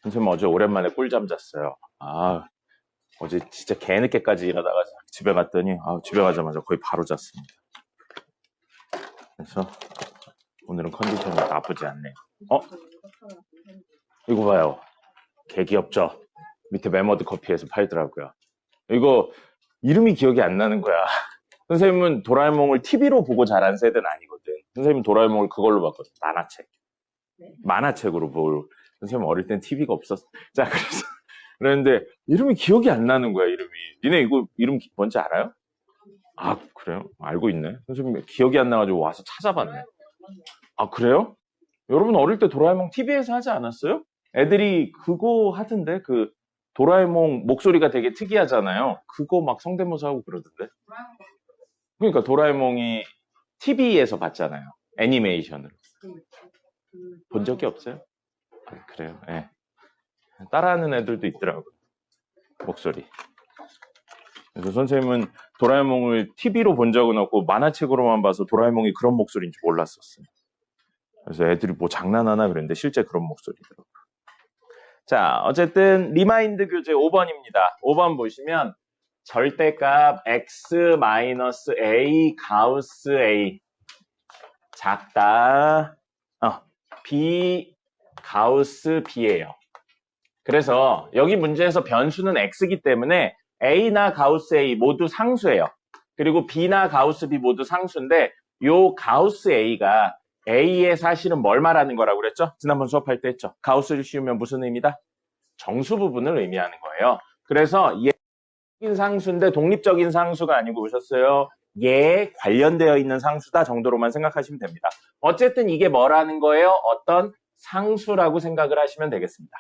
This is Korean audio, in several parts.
선생님 어제 오랜만에 꿀잠 잤어요. 어제 진짜 개늦게까지 일하다가 집에 갔더니 집에 가자마자 거의 바로 잤습니다. 그래서 오늘은 컨디션이 나쁘지 않네요. 이거 봐요. 개 귀엽죠? 밑에 메머드 커피에서 팔더라고요. 이거 이름이 기억이 안 나는 거야. 선생님은 도라에몽을 TV로 보고 자란 세대는 아니거든. 선생님은 도라에몽을 그걸로 봤거든. 만화책. 네. 만화책으로 볼. 선생님 어릴 땐 TV가 없었어. 자, 그랬는데 이름이 기억이 안 나는 거야, 이름이. 니네 이거 이름 뭔지 알아요? 그래요? 알고 있네. 선생님 기억이 안 나가지고 와서 찾아봤네. 그래요? 여러분 어릴 때 도라에몽 TV에서 하지 않았어요? 애들이 그거 하던데, 그 도라에몽 목소리가 되게 특이하잖아요. 그거 막 성대모사 하고 그러던데. 그러니까 도라에몽이 TV에서 봤잖아요. 애니메이션으로. 본 적이 없어요? 그래요. 예. 따라하는 애들도 있더라고요. 목소리. 그래서 선생님은 도라에몽을 TV로 본 적은 없고 만화책으로만 봐서 도라에몽이 그런 목소리인지 몰랐었어요. 그래서 애들이 뭐 장난하나 그랬는데 실제 그런 목소리더라고요. 자, 어쨌든 리마인드 교재 5번입니다. 5번 보시면 절대값 x-a 가우스 a 작다 b 가우스 b예요. 그래서 여기 문제에서 변수는 x이기 때문에 a나 가우스 a 모두 상수예요. 그리고 b나 가우스 b 모두 상수인데 요 가우스 a가 a의 사실은 뭘 말하는 거라고 그랬죠? 지난번 수업할 때 했죠. 가우스를 씌우면 무슨 의미다? 정수 부분을 의미하는 거예요. 그래서 얘 상수인데 독립적인 상수가 아니고 오셨어요. 얘에 관련되어 있는 상수다 정도로만 생각하시면 됩니다. 어쨌든 이게 뭐라는 거예요? 어떤 상수라고 생각을 하시면 되겠습니다.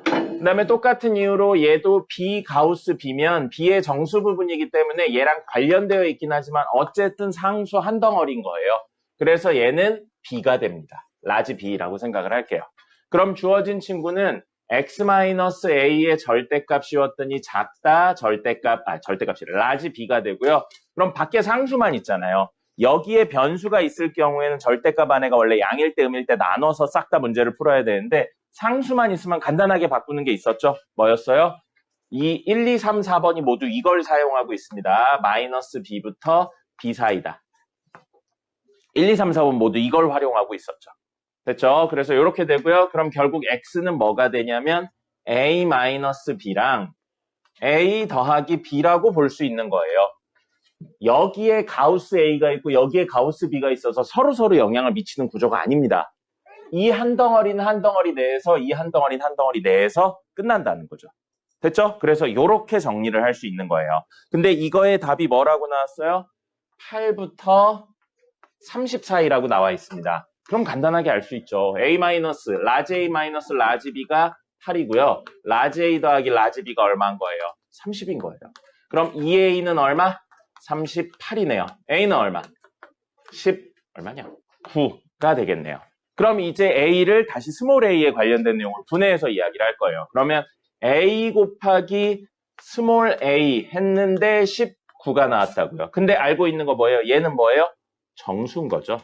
그 다음에 똑같은 이유로 얘도 b 가우스 b면 b의 정수 부분이기 때문에 얘랑 관련되어 있긴 하지만 어쨌든 상수 한 덩어리인 거예요. 그래서 얘는 b가 됩니다. 라지 b라고 생각을 할게요. 그럼 주어진 친구는 x-a의 절대값이었더니 작다 절대값이 라지 b가 되고요. 그럼 밖에 상수만 있잖아요. 여기에 변수가 있을 경우에는 절대값 안에가 원래 양일 때 음일 때 나눠서 싹 다 문제를 풀어야 되는데 상수만 있으면 간단하게 바꾸는 게 있었죠. 뭐였어요? 이 1, 2, 3, 4번이 모두 이걸 사용하고 있습니다. 마이너스 b부터 b 사이다. 1, 2, 3, 4번 모두 이걸 활용하고 있었죠. 됐죠? 그래서 이렇게 되고요. 그럼 결국 x는 뭐가 되냐면 a-b랑 a 더하기 b라고 볼 수 있는 거예요. 여기에 가우스 a가 있고 여기에 가우스 b가 있어서 서로 영향을 미치는 구조가 아닙니다. 이 한 덩어리는 한 덩어리 내에서 이 한 덩어리는 한 덩어리 내에서 끝난다는 거죠. 됐죠? 그래서 이렇게 정리를 할 수 있는 거예요. 근데 이거의 답이 뭐라고 나왔어요? 8부터 30 사이라고 나와 있습니다. 그럼 간단하게 알 수 있죠. 라지 a 마이너스 라지 b가 8이고요. 라지 a 더하기 라지 b가 얼마인 거예요? 30인 거예요. 그럼 2a는 얼마? 38이네요. a는 얼마? 10 얼마냐? 9가 되겠네요. 그럼 이제 a를 다시 스몰 a에 관련된 내용을 분해해서 이야기를 할 거예요. 그러면 a 곱하기 스몰 a 했는데 19가 나왔다고요. 근데 알고 있는 거 뭐예요? 얘는 뭐예요? 정수인 거죠.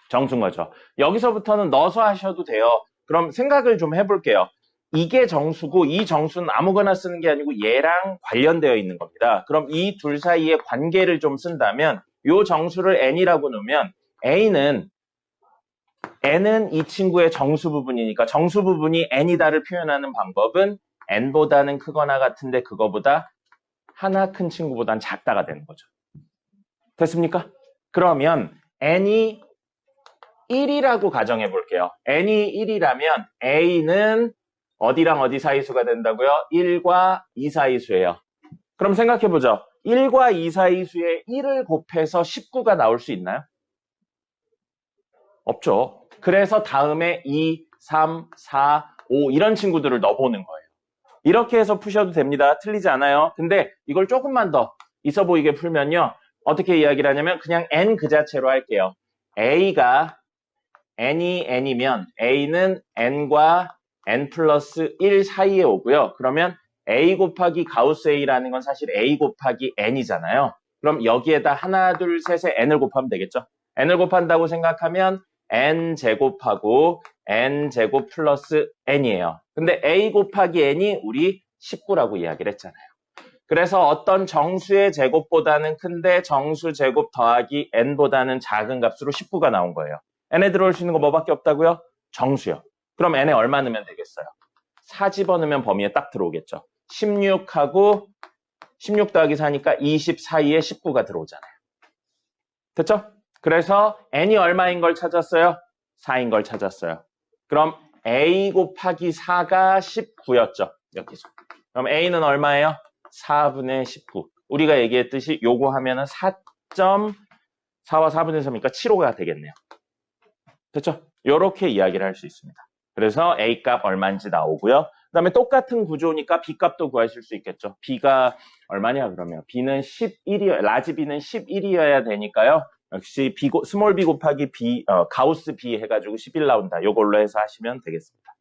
정수인 거죠. 여기서부터는 넣어서 하셔도 돼요. 그럼 생각을 좀 해볼게요. 이게 정수고 이 정수는 아무거나 쓰는 게 아니고 얘랑 관련되어 있는 겁니다. 그럼 이 둘 사이의 관계를 좀 쓴다면 이 정수를 n이라고 놓으면 n은 이 친구의 정수 부분이니까 정수 부분이 n이다를 표현하는 방법은 n보다는 크거나 같은데 그거보다 하나 큰 친구보다는 작다가 되는 거죠. 됐습니까? 그러면 n이 1이라고 가정해 볼게요. n이 1이라면 a는 어디랑 어디 사이수가 된다고요? 1과 2 사이수예요. 그럼 생각해 보죠. 1과 2 사이수에 1을 곱해서 19가 나올 수 있나요? 없죠. 그래서 다음에 2, 3, 4, 5 이런 친구들을 넣어보는 거예요. 이렇게 해서 푸셔도 됩니다. 틀리지 않아요. 근데 이걸 조금만 더 있어 보이게 풀면요. 어떻게 이야기를 하냐면 그냥 n 그 자체로 할게요. a가 n이 n이면 a는 n과 n 플러스 1 사이에 오고요. 그러면 a 곱하기 가우스 a라는 건 사실 a 곱하기 n이잖아요. 그럼 여기에다 하나, 둘, 셋에 n을 곱하면 되겠죠. n을 곱한다고 생각하면 n제곱하고 n제곱 플러스 n이에요. 근데 a 곱하기 n이 우리 19라고 이야기를 했잖아요. 그래서 어떤 정수의 제곱보다는 큰데 정수 제곱 더하기 n보다는 작은 값으로 19가 나온 거예요. n에 들어올 수 있는 거 뭐밖에 없다고요? 정수요. 그럼 n에 얼마 넣으면 되겠어요? 4 집어넣으면 범위에 딱 들어오겠죠. 16하고 16 더하기 4니까 20 사이에 19가 들어오잖아요. 됐죠? 그래서 n이 얼마인 걸 찾았어요? 4인 걸 찾았어요. 그럼 a 곱하기 4가 19였죠. 여기서. 그럼 a는 얼마예요? 4분의 19. 우리가 얘기했듯이 요거 하면은 4.4와 4분의 3이니까 7호가 되겠네요. 됐죠? 요렇게 이야기를 할 수 있습니다. 그래서 a 값 얼마인지 나오고요. 그 다음에 똑같은 구조니까 b 값도 구하실 수 있겠죠. b가 얼마냐 그러면 b는 11이어야, 라지 b는 11이어야 되니까요. 역시 스몰 b 곱하기 b, 가우스 b 해가지고 11 나온다. 요걸로 해서 하시면 되겠습니다.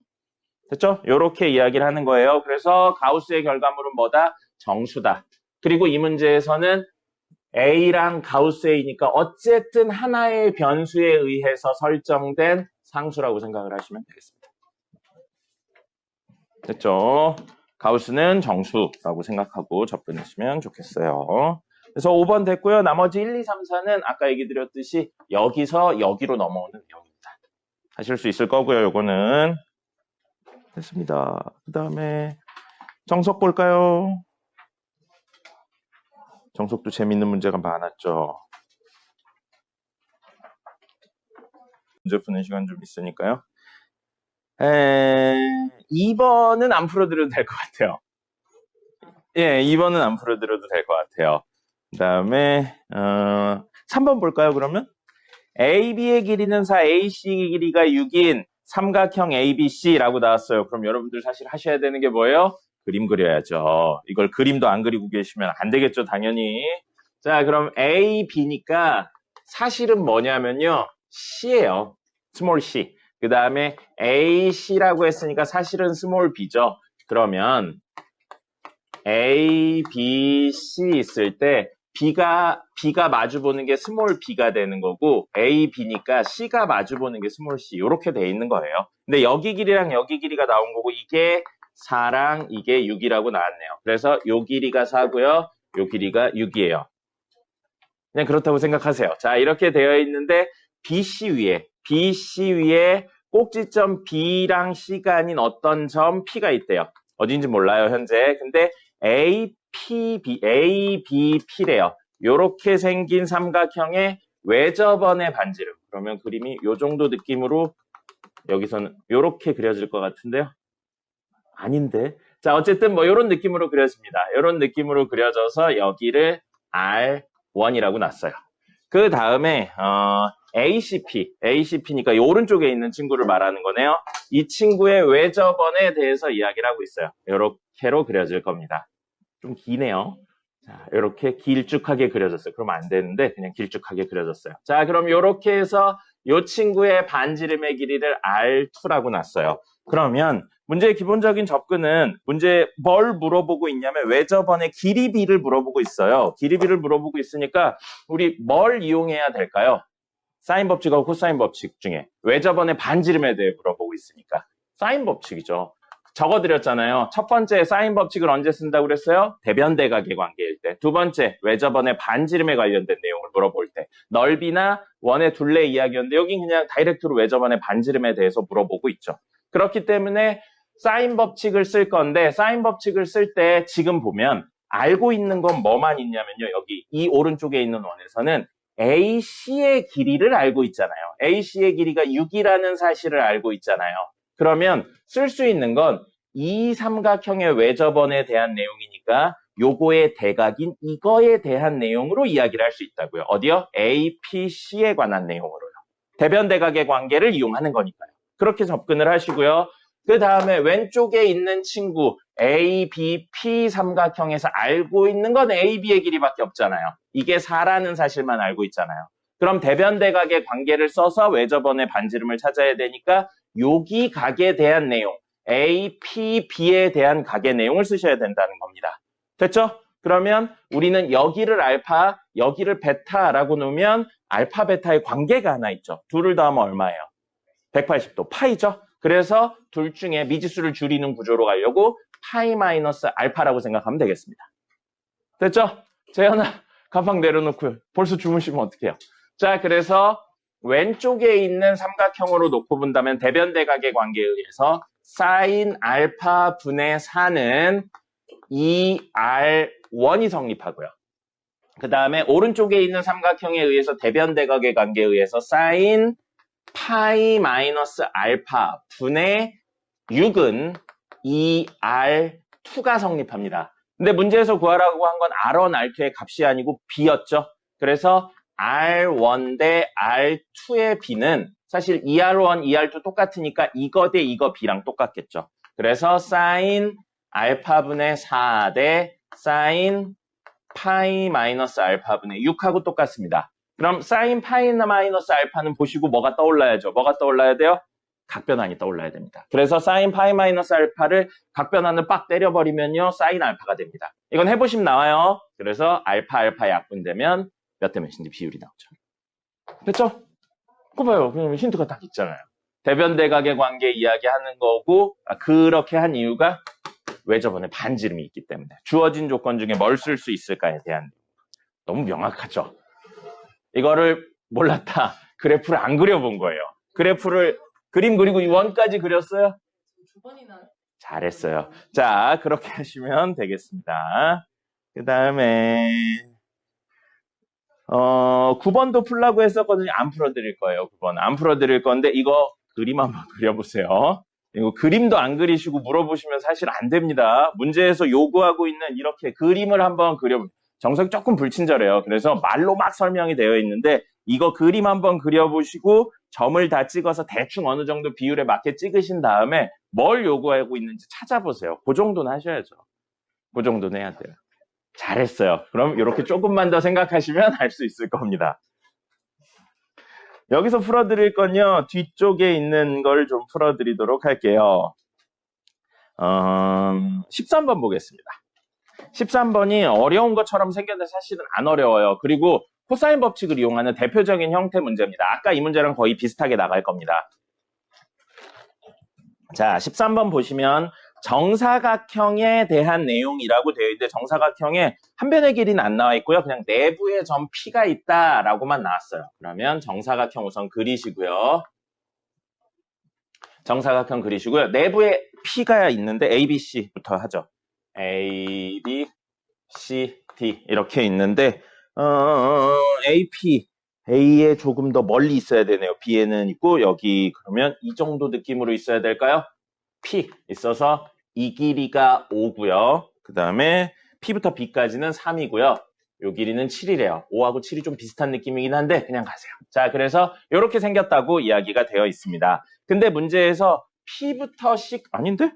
됐죠? 요렇게 이야기를 하는 거예요. 그래서 가우스의 결과물은 뭐다? 정수다. 그리고 이 문제에서는 A랑 가우스 A니까 어쨌든 하나의 변수에 의해서 설정된 상수라고 생각을 하시면 되겠습니다. 됐죠? 가우스는 정수라고 생각하고 접근하시면 좋겠어요. 그래서 5번 됐고요. 나머지 1, 2, 3, 4는 아까 얘기 드렸듯이 여기서 여기로 넘어오는 내용입니다. 하실 수 있을 거고요. 요거는 됐습니다. 그 다음에 정석 볼까요? 정석도 재밌는 문제가 많았죠. 문제 푸는 시간 좀 있으니까요. 2번은 안 풀어드려도 될 것 같아요. 예, 2번은 안 풀어드려도 될 것 같아요. 그 다음에 3번 볼까요, 그러면? AB의 길이는 4, AC의 길이가 6인 삼각형 ABC라고 나왔어요. 그럼 여러분들 사실 하셔야 되는 게 뭐예요? 그림 그려야죠. 이걸 그림도 안 그리고 계시면 안 되겠죠, 당연히. 자, 그럼 A, B니까 사실은 뭐냐면요. C예요. 스몰 C. 그 다음에 A, C라고 했으니까 사실은 스몰 B죠. 그러면 A, B, C 있을 때 B가 마주보는 게 스몰 B가 되는 거고 A, B니까 C가 마주보는 게 스몰 C 이렇게 돼 있는 거예요. 근데 여기 길이랑 여기 길이가 나온 거고 이게 4랑 이게 6이라고 나왔네요. 그래서 요 길이가 4고요. 요 길이가 6이에요. 그냥 그렇다고 생각하세요. 자, 이렇게 되어 있는데 BC 위에 꼭지점 B랑 C가 아닌 어떤 점 P가 있대요. 어딘지 몰라요, 현재. 근데 A, B, P래요. 요렇게 생긴 삼각형의 외접원의 반지름. 그러면 그림이 요 정도 느낌으로 여기서는 요렇게 그려질 것 같은데요. 아닌데. 자, 어쨌든 뭐 요런 느낌으로 그려집니다. 요런 느낌으로 그려져서 여기를 R1이라고 놨어요. 그 다음에 ACP니까 이 오른쪽에 있는 친구를 말하는 거네요. 이 친구의 외접원에 대해서 이야기를 하고 있어요. 요렇게로 그려질 겁니다. 좀 기네요. 자, 요렇게 길쭉하게 그려졌어요. 그러면 안 되는데 그냥 길쭉하게 그려졌어요. 자, 그럼 요렇게 해서 이 친구의 반지름의 길이를 R2라고 놨어요. 그러면 문제의 기본적인 접근은 문제 뭘 물어보고 있냐면 외접원의 길이비를 물어보고 있어요. 길이비를 물어보고 있으니까 우리 뭘 이용해야 될까요? 사인 법칙하고 코사인 법칙 중에 외접원의 반지름에 대해 물어보고 있으니까 사인 법칙이죠. 적어드렸잖아요. 첫 번째 사인 법칙을 언제 쓴다고 그랬어요? 대변대각의 관계일 때. 두 번째 외접원의 반지름에 관련된 내용을 물어볼 때. 넓이나 원의 둘레 이야기였는데 여긴 그냥 다이렉트로 외접원의 반지름에 대해서 물어보고 있죠. 그렇기 때문에 사인 법칙을 쓸 건데 사인 법칙을 쓸 때 지금 보면 알고 있는 건 뭐만 있냐면요. 여기 이 오른쪽에 있는 원에서는 AC의 길이를 알고 있잖아요. AC의 길이가 6이라는 사실을 알고 있잖아요. 그러면 쓸 수 있는 건 이 삼각형의 외접원에 대한 내용이니까 요거의 대각인 이거에 대한 내용으로 이야기를 할 수 있다고요. 어디요? APC에 관한 내용으로요. 대변대각의 관계를 이용하는 거니까요. 그렇게 접근을 하시고요. 그 다음에 왼쪽에 있는 친구 ABP 삼각형에서 알고 있는 건 AB의 길이밖에 없잖아요. 이게 4라는 사실만 알고 있잖아요. 그럼 대변대각의 관계를 써서 외접원의 반지름을 찾아야 되니까 여기 각에 대한 내용, APB에 대한 각의 내용을 쓰셔야 된다는 겁니다. 됐죠? 그러면 우리는 여기를 알파, 여기를 베타라고 놓으면 알파, 베타의 관계가 하나 있죠. 둘을 더하면 얼마예요? 180도. 파이죠? 그래서 둘 중에 미지수를 줄이는 구조로 가려고 파이 마이너스 알파라고 생각하면 되겠습니다. 됐죠? 재현아, 가방 내려놓고요. 벌써 주무시면 어떡해요? 자, 그래서 왼쪽에 있는 삼각형으로 놓고 본다면 대변대각의 관계에 의해서 사인 알파 분의 4는 2R1이 성립하고요. 그 다음에 오른쪽에 있는 삼각형에 의해서 대변대각의 관계에 의해서 사인 파이 마이너스 알파 분의 6은 2R2가 성립합니다. 근데 문제에서 구하라고 한 건 R1, R2의 값이 아니고 B였죠. 그래서 R1 대 R2의 B는 사실 2R1, 2R2 똑같으니까 이거 대 이거 B랑 똑같겠죠. 그래서 사인 알파분의 4 대 사인 파이 마이너스 알파분의 6하고 똑같습니다. 그럼 사인 파이 마이너스 알파는 보시고 뭐가 떠올라야죠? 뭐가 떠올라야 돼요? 각변환이 떠올라야 됩니다. 그래서 사인 파이 마이너스 알파를 각변환을 빡 때려버리면요. 사인 알파가 됩니다. 이건 해보시면 나와요. 그래서 알파 약분되면 몇 대 몇인지 비율이 나오죠. 됐죠? 그거 봐요. 그럼 힌트가 딱 있잖아요. 대변대각의 관계 이야기하는 거고 그렇게 한 이유가 왜 저번에 반지름이 있기 때문에 주어진 조건 중에 뭘 쓸 수 있을까에 대한 너무 명확하죠. 이거를 몰랐다. 그래프를 안 그려본 거예요. 그래프를 그림 그리고 이 원까지 그렸어요? 두 번이나. 잘했어요. 자, 그렇게 하시면 되겠습니다. 그 다음에 9번도 풀라고 했었거든요. 안 풀어드릴 거예요. 9번 안 풀어드릴 건데 이거 그림 한번 그려보세요. 이거 그림도 안 그리시고 물어보시면 사실 안 됩니다. 문제에서 요구하고 있는 이렇게 그림을 한번 그려보세요. 정석이 조금 불친절해요. 그래서 말로 막 설명이 되어 있는데 이거 그림 한번 그려보시고 점을 다 찍어서 대충 어느 정도 비율에 맞게 찍으신 다음에 뭘 요구하고 있는지 찾아보세요. 그 정도는 하셔야죠. 그 정도는 해야 돼요. 잘했어요. 그럼 이렇게 조금만 더 생각하시면 할 수 있을 겁니다. 여기서 풀어드릴 건요. 뒤쪽에 있는 걸 좀 풀어드리도록 할게요. 13번 보겠습니다. 13번이 어려운 것처럼 생겼는데 사실은 안 어려워요. 그리고 코사인 법칙을 이용하는 대표적인 형태 문제입니다. 아까 이 문제랑 거의 비슷하게 나갈 겁니다. 자, 13번 보시면 정사각형에 대한 내용이라고 되어 있는데 정사각형에 한 변의 길이는 안 나와 있고요. 그냥 내부에 점 P가 있다라고만 나왔어요. 그러면 정사각형 우선 그리시고요. 정사각형 그리시고요. 내부에 P가 있는데 A, B, C부터 하죠. A, B, C, D 이렇게 있는데 A, P, A에 조금 더 멀리 있어야 되네요. B에는 있고 여기 그러면 이 정도 느낌으로 있어야 될까요? P 있어서 이 길이가 5고요. 그 다음에 P부터 B까지는 3이고요. 요 길이는 7이래요. 5하고 7이 좀 비슷한 느낌이긴 한데 그냥 가세요. 자, 그래서 이렇게 생겼다고 이야기가 되어 있습니다. 근데 문제에서 P부터 C 아닌데?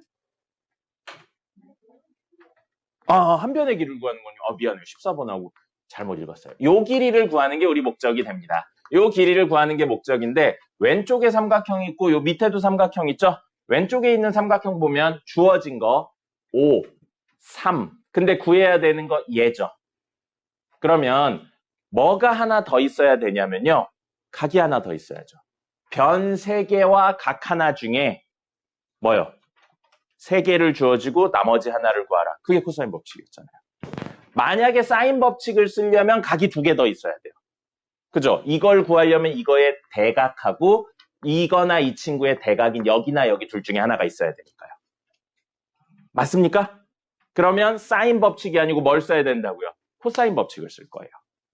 한 변의 길이를 구하는 건요. 미안해요. 14번하고 잘못 읽었어요. 요 길이를 구하는 게 우리 목적이 됩니다. 요 길이를 구하는 게 목적인데 왼쪽에 삼각형이 있고 요 밑에도 삼각형 있죠? 왼쪽에 있는 삼각형 보면 주어진 거 5, 3. 근데 구해야 되는 거 얘죠. 그러면 뭐가 하나 더 있어야 되냐면요. 각이 하나 더 있어야죠. 변 3개와 각 하나 중에 뭐요? 3개를 주어지고 나머지 하나를 구하라. 그게 코사인 법칙이었잖아요. 만약에 사인 법칙을 쓰려면 각이 2개 더 있어야 돼요. 그죠? 이걸 구하려면 이거의 대각하고 이거나 이 친구의 대각인 여기나 여기 둘 중에 하나가 있어야 되니까요. 맞습니까? 그러면 사인 법칙이 아니고 뭘 써야 된다고요? 코사인 법칙을 쓸 거예요.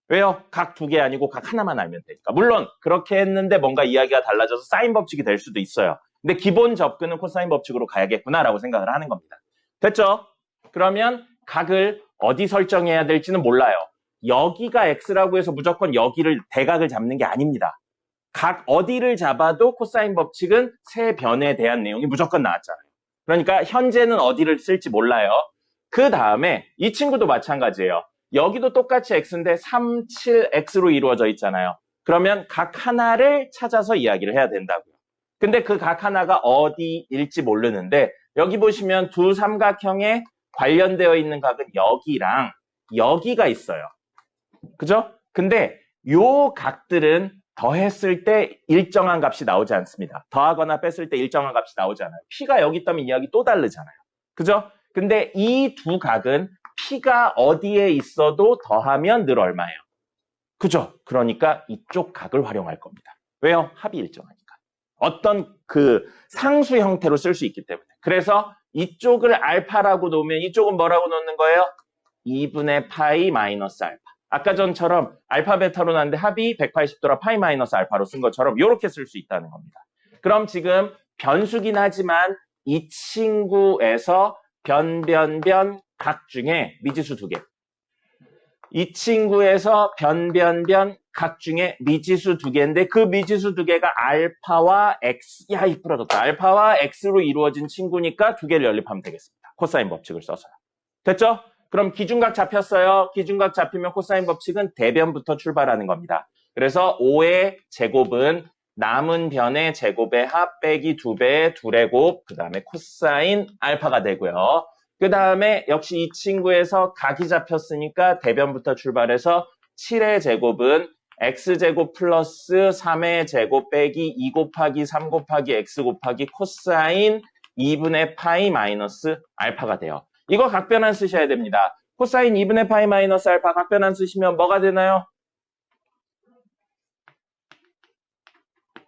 왜요? 각 2개 아니고 각 하나만 알면 되니까. 물론 그렇게 했는데 뭔가 이야기가 달라져서 사인 법칙이 될 수도 있어요. 근데 기본 접근은 코사인 법칙으로 가야겠구나라고 생각을 하는 겁니다. 됐죠? 그러면 각을 어디 설정해야 될지는 몰라요. 여기가 x라고 해서 무조건 여기를 대각을 잡는 게 아닙니다. 각 어디를 잡아도 코사인 법칙은 세 변에 대한 내용이 무조건 나왔잖아요. 그러니까 현재는 어디를 쓸지 몰라요. 그 다음에 이 친구도 마찬가지예요. 여기도 똑같이 x인데 3, 7, x로 이루어져 있잖아요. 그러면 각 하나를 찾아서 이야기를 해야 된다고요. 근데 그 각 하나가 어디일지 모르는데 여기 보시면 두 삼각형에 관련되어 있는 각은 여기랑 여기가 있어요. 그죠? 근데 요 각들은 더했을 때 일정한 값이 나오지 않습니다. 더하거나 뺐을 때 일정한 값이 나오잖아요. P가 여기 있다면 이야기 또 다르잖아요. 그죠? 근데 이 두 각은 P가 어디에 있어도 더하면 늘 얼마예요? 그죠? 그러니까 이쪽 각을 활용할 겁니다. 왜요? 합이 일정하니까. 어떤 그 상수 형태로 쓸 수 있기 때문에. 그래서 이쪽을 알파라고 놓으면 이쪽은 뭐라고 놓는 거예요? 2분의 파이 마이너스 알파. 아까 전처럼 알파 베타로 나는데 합이 180도라 파이 마이너스 알파로 쓴 것처럼 이렇게 쓸 수 있다는 겁니다. 그럼 지금 변수긴 하지만 이 친구에서 변변변 각 중에 미지수 두 개. 이 친구에서 변변변 각 중에 미지수 두 개인데 그 미지수 두 개가 알파와 x, 야, 이 부러졌다. 알파와 x로 이루어진 친구니까 두 개를 연립하면 되겠습니다. 코사인 법칙을 써서요. 됐죠? 그럼 기준각 잡혔어요. 기준각 잡히면 코사인 법칙은 대변부터 출발하는 겁니다. 그래서 5의 제곱은 남은 변의 제곱의 합 빼기 2배의 2의 곱, 그 다음에 코사인 알파가 되고요. 그 다음에 역시 이 친구에서 각이 잡혔으니까 대변부터 출발해서 7의 제곱은 x제곱 플러스 3의 제곱 빼기 2 곱하기 3 곱하기 x 곱하기 코사인 2분의 파이 마이너스 알파가 돼요. 이거 각변환 쓰셔야 됩니다. 코사인 2분의 파이 마이너스 알파 각변환 쓰시면 뭐가 되나요?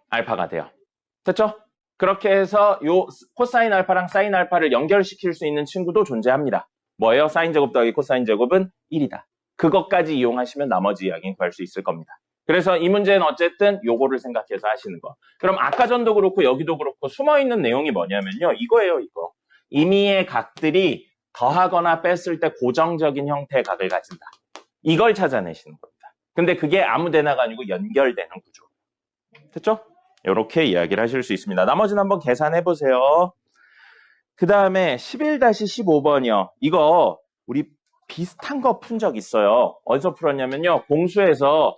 알파가 돼요. 됐죠? 그렇게 해서 요 코사인 알파랑 사인 알파를 연결시킬 수 있는 친구도 존재합니다. 뭐예요? 사인 제곱 더하기 코사인 제곱은 1이다. 그것까지 이용하시면 나머지 이야기는 구할 수 있을 겁니다. 그래서 이 문제는 어쨌든 요거를 생각해서 하시는 거. 그럼 아까 전도 그렇고 여기도 그렇고 숨어있는 내용이 뭐냐면요. 이거예요, 이거. 임의의 각들이 더하거나 뺐을 때 고정적인 형태의 각을 가진다. 이걸 찾아내시는 겁니다. 근데 그게 아무 데나가 아니고 연결되는 구조. 됐죠? 이렇게 이야기를 하실 수 있습니다. 나머지는 한번 계산해 보세요. 그 다음에 11-15번이요. 이거 우리 비슷한 거 푼 적 있어요. 어디서 풀었냐면요. 공수에서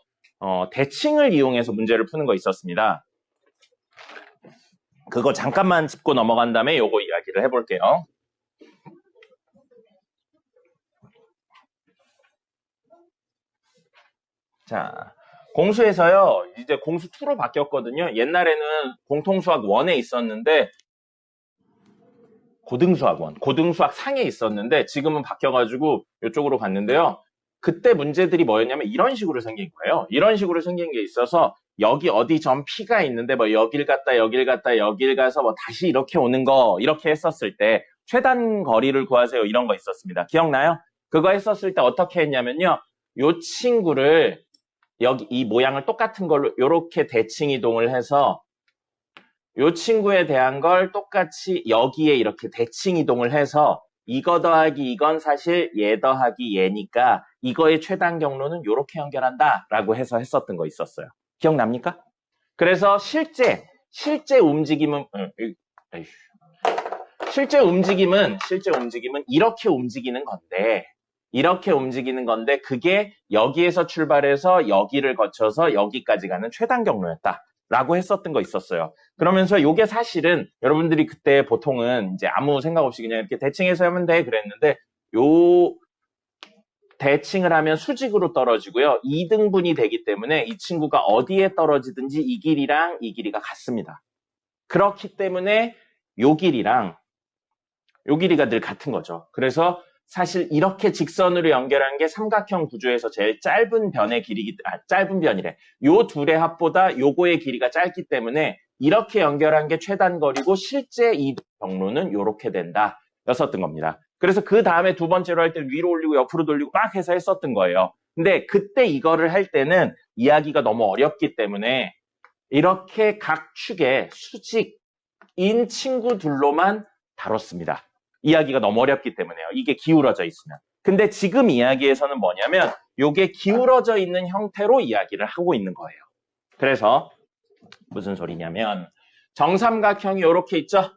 대칭을 이용해서 문제를 푸는 거 있었습니다. 그거 잠깐만 짚고 넘어간 다음에 요거 이야기를 해볼게요. 자, 공수에서요. 이제 공수 2로 바뀌었거든요. 옛날에는 공통수학 1에 있었는데 고등수학 1, 고등수학 상에 있었는데 지금은 바뀌어가지고 이쪽으로 갔는데요. 그때 문제들이 뭐였냐면 이런 식으로 생긴 거예요. 이런 식으로 생긴 게 있어서 여기 어디 점 P가 있는데 뭐 여길 갔다 여길 갔다 여길 가서 뭐 다시 이렇게 오는 거 이렇게 했었을 때 최단 거리를 구하세요 이런 거 있었습니다. 기억나요? 그거 했었을 때 어떻게 했냐면요. 요 친구를 여기 이 모양을 똑같은 걸로 이렇게 대칭 이동을 해서 이 친구에 대한 걸 똑같이 여기에 이렇게 대칭 이동을 해서 이거 더하기 이건 사실 얘 더하기 얘니까 이거의 최단 경로는 이렇게 연결한다 라고 해서 했었던 거 있었어요. 기억납니까? 그래서 실제 움직임은 실제 움직임은 이렇게 움직이는 건데 그게 여기에서 출발해서 여기를 거쳐서 여기까지 가는 최단 경로였다. 라고 했었던 거 있었어요. 그러면서 이게 사실은 여러분들이 그때 보통은 이제 아무 생각 없이 그냥 이렇게 대칭해서 하면 돼 그랬는데 요 대칭을 하면 수직으로 떨어지고요. 2등분이 되기 때문에 이 친구가 어디에 떨어지든지 이 길이랑 이 길이가 같습니다. 그렇기 때문에 요 길이랑 요 길이가 늘 같은 거죠. 그래서 사실 이렇게 직선으로 연결하는 게 삼각형 구조에서 제일 짧은 변의 짧은 변이래. 요 둘의 합보다 요거의 길이가 짧기 때문에 이렇게 연결한 게 최단 거리고 실제 이 경로는 요렇게 된다. 였었던 겁니다. 그래서 그 다음에 두 번째로 할 때 위로 올리고 옆으로 돌리고 막 해서 했었던 거예요. 근데 그때 이거를 할 때는 이야기가 너무 어렵기 때문에 이렇게 각 축의 수직인 친구들로만 다뤘습니다. 이야기가 너무 어렵기 때문에요. 이게 기울어져 있으면. 근데 지금 이야기에서는 뭐냐면 이게 기울어져 있는 형태로 이야기를 하고 있는 거예요. 그래서 무슨 소리냐면 정삼각형이 이렇게 있죠?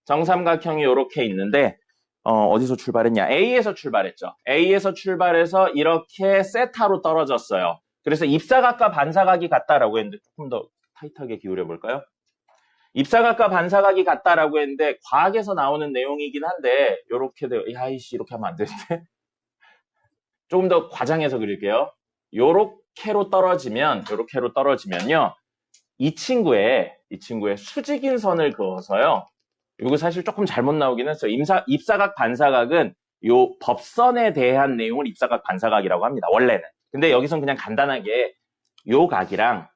정삼각형이 이렇게 있는데 어디서 출발했냐? A에서 출발했죠. A에서 출발해서 이렇게 세타로 떨어졌어요. 그래서 입사각과 반사각이 같다라고 했는데 조금 더 타이트하게 기울여 볼까요? 입사각과 반사각이 같다라고 했는데 과학에서 나오는 내용이긴 한데 이렇게 돼요. 야이씨 이렇게 하면 안 되는데 조금 더 과장해서 그릴게요. 요렇게로 떨어지면요. 이 친구의 수직인 선을 그어서요. 이거 사실 조금 잘못 나오긴 했어요. 입사각, 반사각은 요 법선에 대한 내용을 입사각, 반사각이라고 합니다. 원래는. 근데 여기선 그냥 간단하게 요 각이랑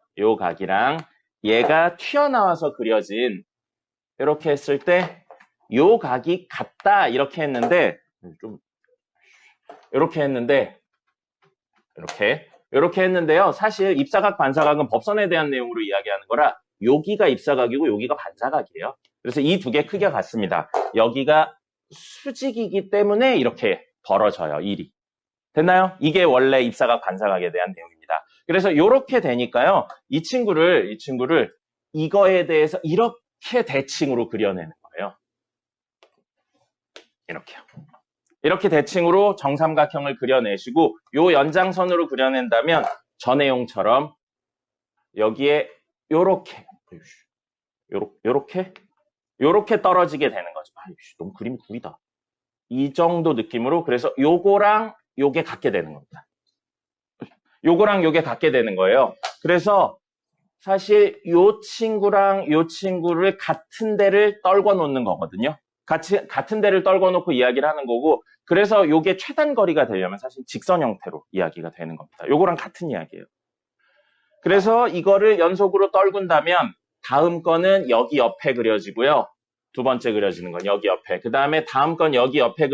얘가 튀어나와서 그려진 이렇게 했을 때 요 각이 같다 이렇게 했는데 이렇게 했는데요. 사실 입사각, 반사각은 법선에 대한 내용으로 이야기하는 거라 여기가 입사각이고 여기가 반사각이에요. 그래서 이 두 개 크기가 같습니다. 여기가 수직이기 때문에 이렇게 벌어져요. 일이. 됐나요? 이게 원래 입사각, 반사각에 대한 내용입니다. 그래서 이렇게 되니까요. 이 친구를 이거에 대해서 이렇게 대칭으로 그려내는 거예요. 이렇게요. 이렇게 대칭으로 정삼각형을 그려내시고 요 연장선으로 그려낸다면 저 내용처럼 여기에 요렇게 떨어지게 되는 거죠. 너무 그림이 구리다. 이 정도 느낌으로 그래서 요거랑 요게 같게 되는 겁니다. 요거랑 요게 같게 되는 거예요. 그래서 사실 요 친구랑 요 친구를 같은 데를 떨궈 놓는 거거든요. 같은 데를 떨궈 놓고 이야기를 하는 거고 그래서 요게 최단 거리가 되려면 사실 직선 형태로 이야기가 되는 겁니다. 요거랑 같은 이야기예요. 그래서 이거를 연속으로 떨군다면 다음 거는 여기 옆에 그려지고요. 두 번째 그려지는 건 여기 옆에. 그 다음에 다음 건 여기 옆에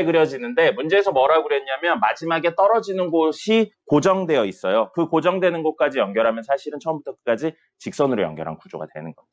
그려지는데 문제에서 뭐라고 그랬냐면 마지막에 떨어지는 곳이 고정되어 있어요. 그 고정되는 곳까지 연결하면 사실은 처음부터 끝까지 직선으로 연결한 구조가 되는 겁니다.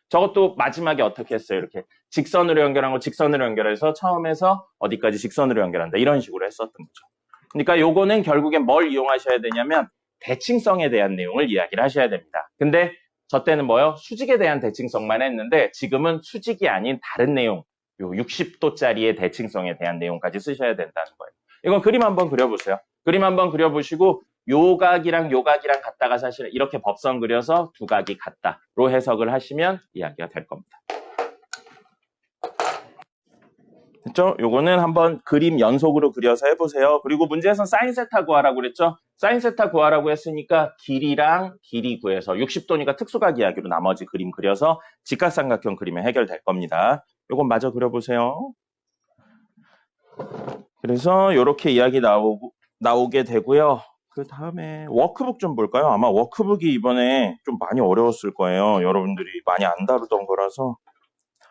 저것도 마지막에 어떻게 했어요? 이렇게 직선으로 연결한 거 직선으로 연결해서 처음에서 어디까지 직선으로 연결한다. 이런 식으로 했었던 거죠. 그러니까 요거는 결국엔 뭘 이용하셔야 되냐면 대칭성에 대한 내용을 이야기를 하셔야 됩니다. 근데 저 때는 뭐요? 수직에 대한 대칭성만 했는데 지금은 수직이 아닌 다른 내용, 요 60도짜리의 대칭성에 대한 내용까지 쓰셔야 된다는 거예요. 이건 그림 한번 그려보세요. 그림 한번 그려보시고 요 각이랑 요 각이랑 같다가 사실 이렇게 법선 그려서 두 각이 같다로 해석을 하시면 이야기가 될 겁니다. 됐죠? 요거는 한번 그림 연속으로 그려서 해보세요. 그리고 문제에서 사인 세타 구하라고 그랬죠? 사인 세타 구하라고 했으니까 길이랑 길이 구해서 60도니까 특수각 이야기로 나머지 그림 그려서 직각삼각형 그리면 해결될 겁니다. 요건 마저 그려보세요. 그래서 요렇게 이야기 나오게 되고요. 그 다음에 워크북 좀 볼까요? 아마 워크북이 이번에 좀 많이 어려웠을 거예요. 여러분들이 많이 안 다루던 거라서.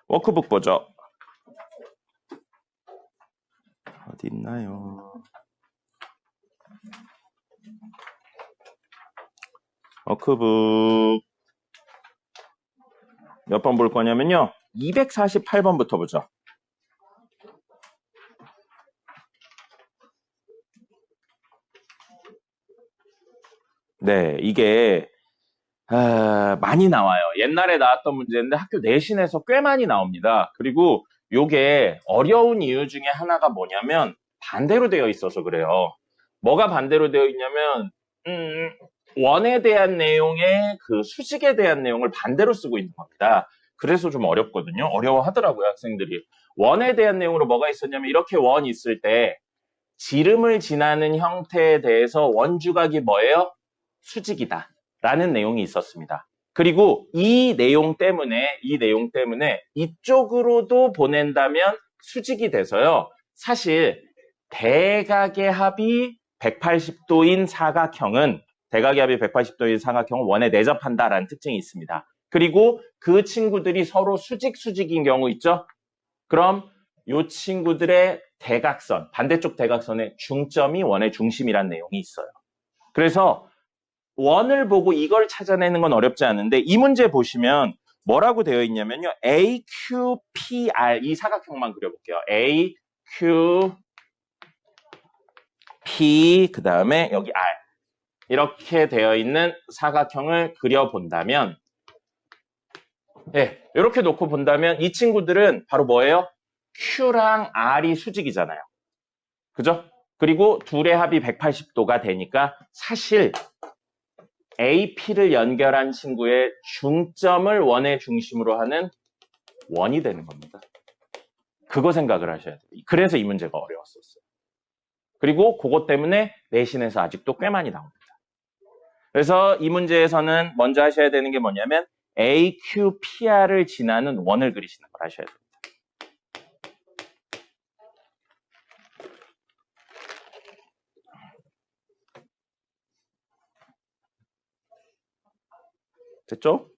워크북 보죠. 어디 있나요? 워크북 몇 번 볼 거냐면요. 248번부터 보죠. 네, 이게 많이 나와요. 옛날에 나왔던 문제인데 학교 내신에서 꽤 많이 나옵니다. 그리고 요게 어려운 이유 중에 하나가 뭐냐면 반대로 되어 있어서 그래요. 뭐가 반대로 되어 있냐면 원에 대한 내용에 그 수직에 대한 내용을 반대로 쓰고 있는 겁니다. 그래서 좀 어렵거든요. 어려워하더라고요, 학생들이. 원에 대한 내용으로 뭐가 있었냐면 이렇게 원 있을 때 지름을 지나는 형태에 대해서 원주각이 뭐예요? 수직이다 라는 내용이 있었습니다. 그리고 이 내용 때문에 이쪽으로도 보낸다면 수직이 돼서요. 사실 대각의 합이 180도인 사각형은 원에 내접한다라는 특징이 있습니다. 그리고 그 친구들이 서로 수직인 경우 있죠? 그럼 이 친구들의 대각선, 반대쪽 대각선의 중점이 원의 중심이라는 내용이 있어요. 그래서 원을 보고 이걸 찾아내는 건 어렵지 않은데 이 문제 보시면 뭐라고 되어 있냐면요. A, Q, P, R 이 사각형만 그려볼게요. A, Q, P 그 다음에 여기 R 이렇게 되어 있는 사각형을 그려본다면 이렇게 놓고 본다면 이 친구들은 바로 뭐예요? Q랑 R이 수직이잖아요. 그죠? 그리고 둘의 합이 180도가 되니까 사실 AP를 연결한 친구의 중점을 원의 중심으로 하는 원이 되는 겁니다. 그거 생각을 하셔야 돼요. 그래서 이 문제가 어려웠었어요. 그리고 그것 때문에 내신에서 아직도 꽤 많이 나옵니다. 그래서 이 문제에서는 먼저 하셔야 되는 게 뭐냐면 AQPR을 지나는 원을 그리시는 걸 하셔야 돼요. 됐죠?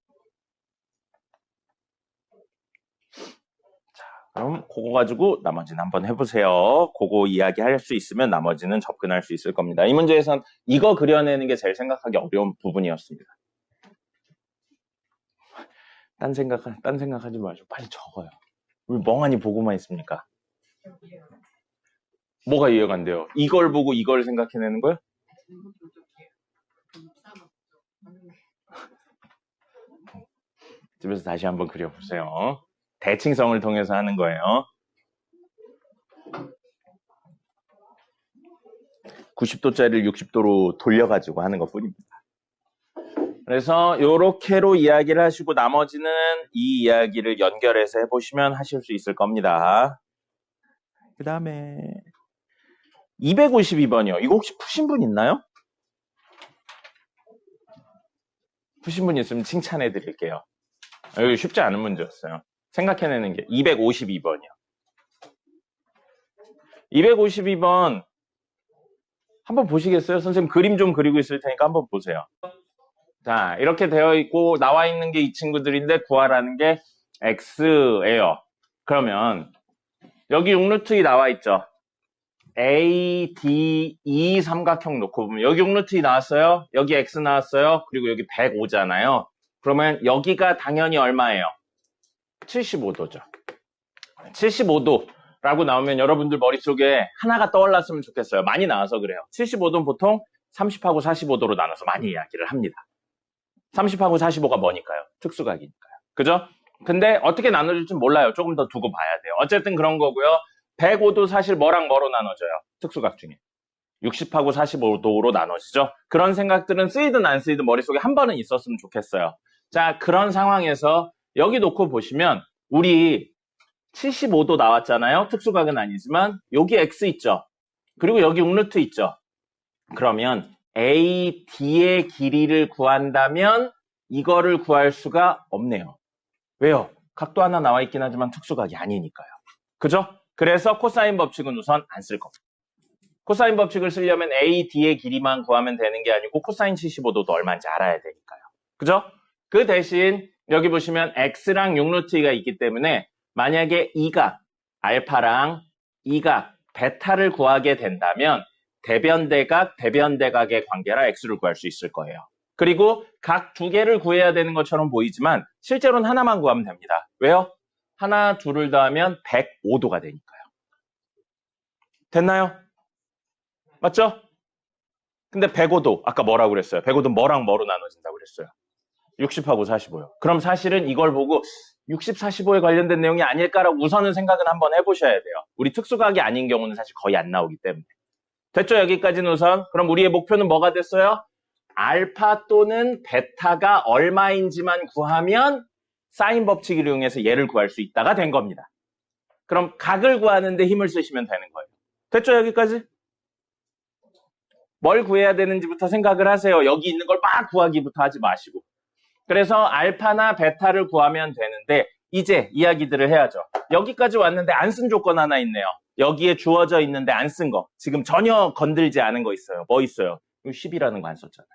자, 그럼 그거 가지고 나머지는 한번 해보세요. 그거 이야기할 수 있으면 나머지는 접근할 수 있을 겁니다. 이 문제에선 이거 그려내는 게 제일 생각하기 어려운 부분이었습니다. 딴 생각하지 마시고 빨리 적어요. 왜 멍하니 보고만 있습니까? 뭐가 이해가 안 돼요? 이걸 보고 이걸 생각해내는 거예요? 집에서 다시 한번 그려보세요. 대칭성을 통해서 하는 거예요. 90도짜리를 60도로 돌려가지고 하는 것 뿐입니다. 그래서 요렇게로 이야기를 하시고 나머지는 이 이야기를 연결해서 해보시면 하실 수 있을 겁니다. 그 다음에 252번이요. 이거 혹시 푸신 분 있나요? 푸신 분 있으면 칭찬해 드릴게요. 이거 쉽지 않은 문제였어요. 생각해내는 게 252번이요. 252번 한번 보시겠어요? 선생님 그림 좀 그리고 있을 테니까 한번 보세요. 자, 이렇게 되어 있고 나와 있는 게 이 친구들인데 구하라는 게 x예요. 그러면 여기 6루트 2 나와 있죠. A, D, E 삼각형 놓고 보면 여기 6루트 2 나왔어요. 여기 x 나왔어요. 그리고 여기 105잖아요. 그러면 여기가 당연히 얼마예요? 75도죠. 75도라고 나오면 여러분들 머릿속에 하나가 떠올랐으면 좋겠어요. 많이 나와서 그래요. 75도는 보통 30하고 45도로 나눠서 많이 이야기를 합니다. 30하고 45가 뭐니까요? 특수각이니까요. 그죠? 근데 어떻게 나눠질지 몰라요. 조금 더 두고 봐야 돼요. 어쨌든 그런 거고요. 105도 사실 뭐랑 뭐로 나눠져요? 특수각 중에. 60하고 45도로 나눠지죠. 그런 생각들은 쓰이든 안 쓰이든 머릿속에 한 번은 있었으면 좋겠어요. 자, 그런 상황에서 여기 놓고 보시면 우리 75도 나왔잖아요. 특수각은 아니지만 여기 x 있죠. 그리고 여기 6루트 있죠. 그러면 AD의 길이를 구한다면 이거를 구할 수가 없네요. 왜요? 각도 하나 나와 있긴 하지만 특수각이 아니니까요. 그죠? 그래서 코사인 법칙은 우선 안 쓸 겁니다. 코사인 법칙을 쓰려면 AD의 길이만 구하면 되는 게 아니고 코사인 75도도 얼마인지 알아야 되니까요. 그죠? 그 대신 여기 보시면 X랑 6루트가 있기 때문에 만약에 이각, 알파랑 이각, 베타를 구하게 된다면 대변대각, 대변대각의 관계라 X를 구할 수 있을 거예요. 그리고 각 두 개를 구해야 되는 것처럼 보이지만 실제로는 하나만 구하면 됩니다. 왜요? 하나, 둘을 더하면 105도가 되니까요. 됐나요? 맞죠? 근데 105도, 아까 뭐라고 그랬어요? 105도 뭐랑 뭐로 나눠진다고 그랬어요? 60하고 45요. 그럼 사실은 이걸 보고 60, 45에 관련된 내용이 아닐까라고 우선은 생각은 한번 해보셔야 돼요. 우리 특수각이 아닌 경우는 사실 거의 안 나오기 때문에. 됐죠? 여기까지는 우선. 그럼 우리의 목표는 뭐가 됐어요? 알파 또는 베타가 얼마인지만 구하면 사인 법칙을 이용해서 얘를 구할 수 있다가 된 겁니다. 그럼 각을 구하는데 힘을 쓰시면 되는 거예요. 됐죠? 여기까지? 뭘 구해야 되는지부터 생각을 하세요. 여기 있는 걸 막 구하기부터 하지 마시고. 그래서 알파나 베타를 구하면 되는데 이제 이야기들을 해야죠. 여기까지 왔는데 안 쓴 조건 하나 있네요. 여기에 주어져 있는데 안 쓴 거. 지금 전혀 건들지 않은 거 있어요. 뭐 있어요? 10이라는 거 안 썼잖아요.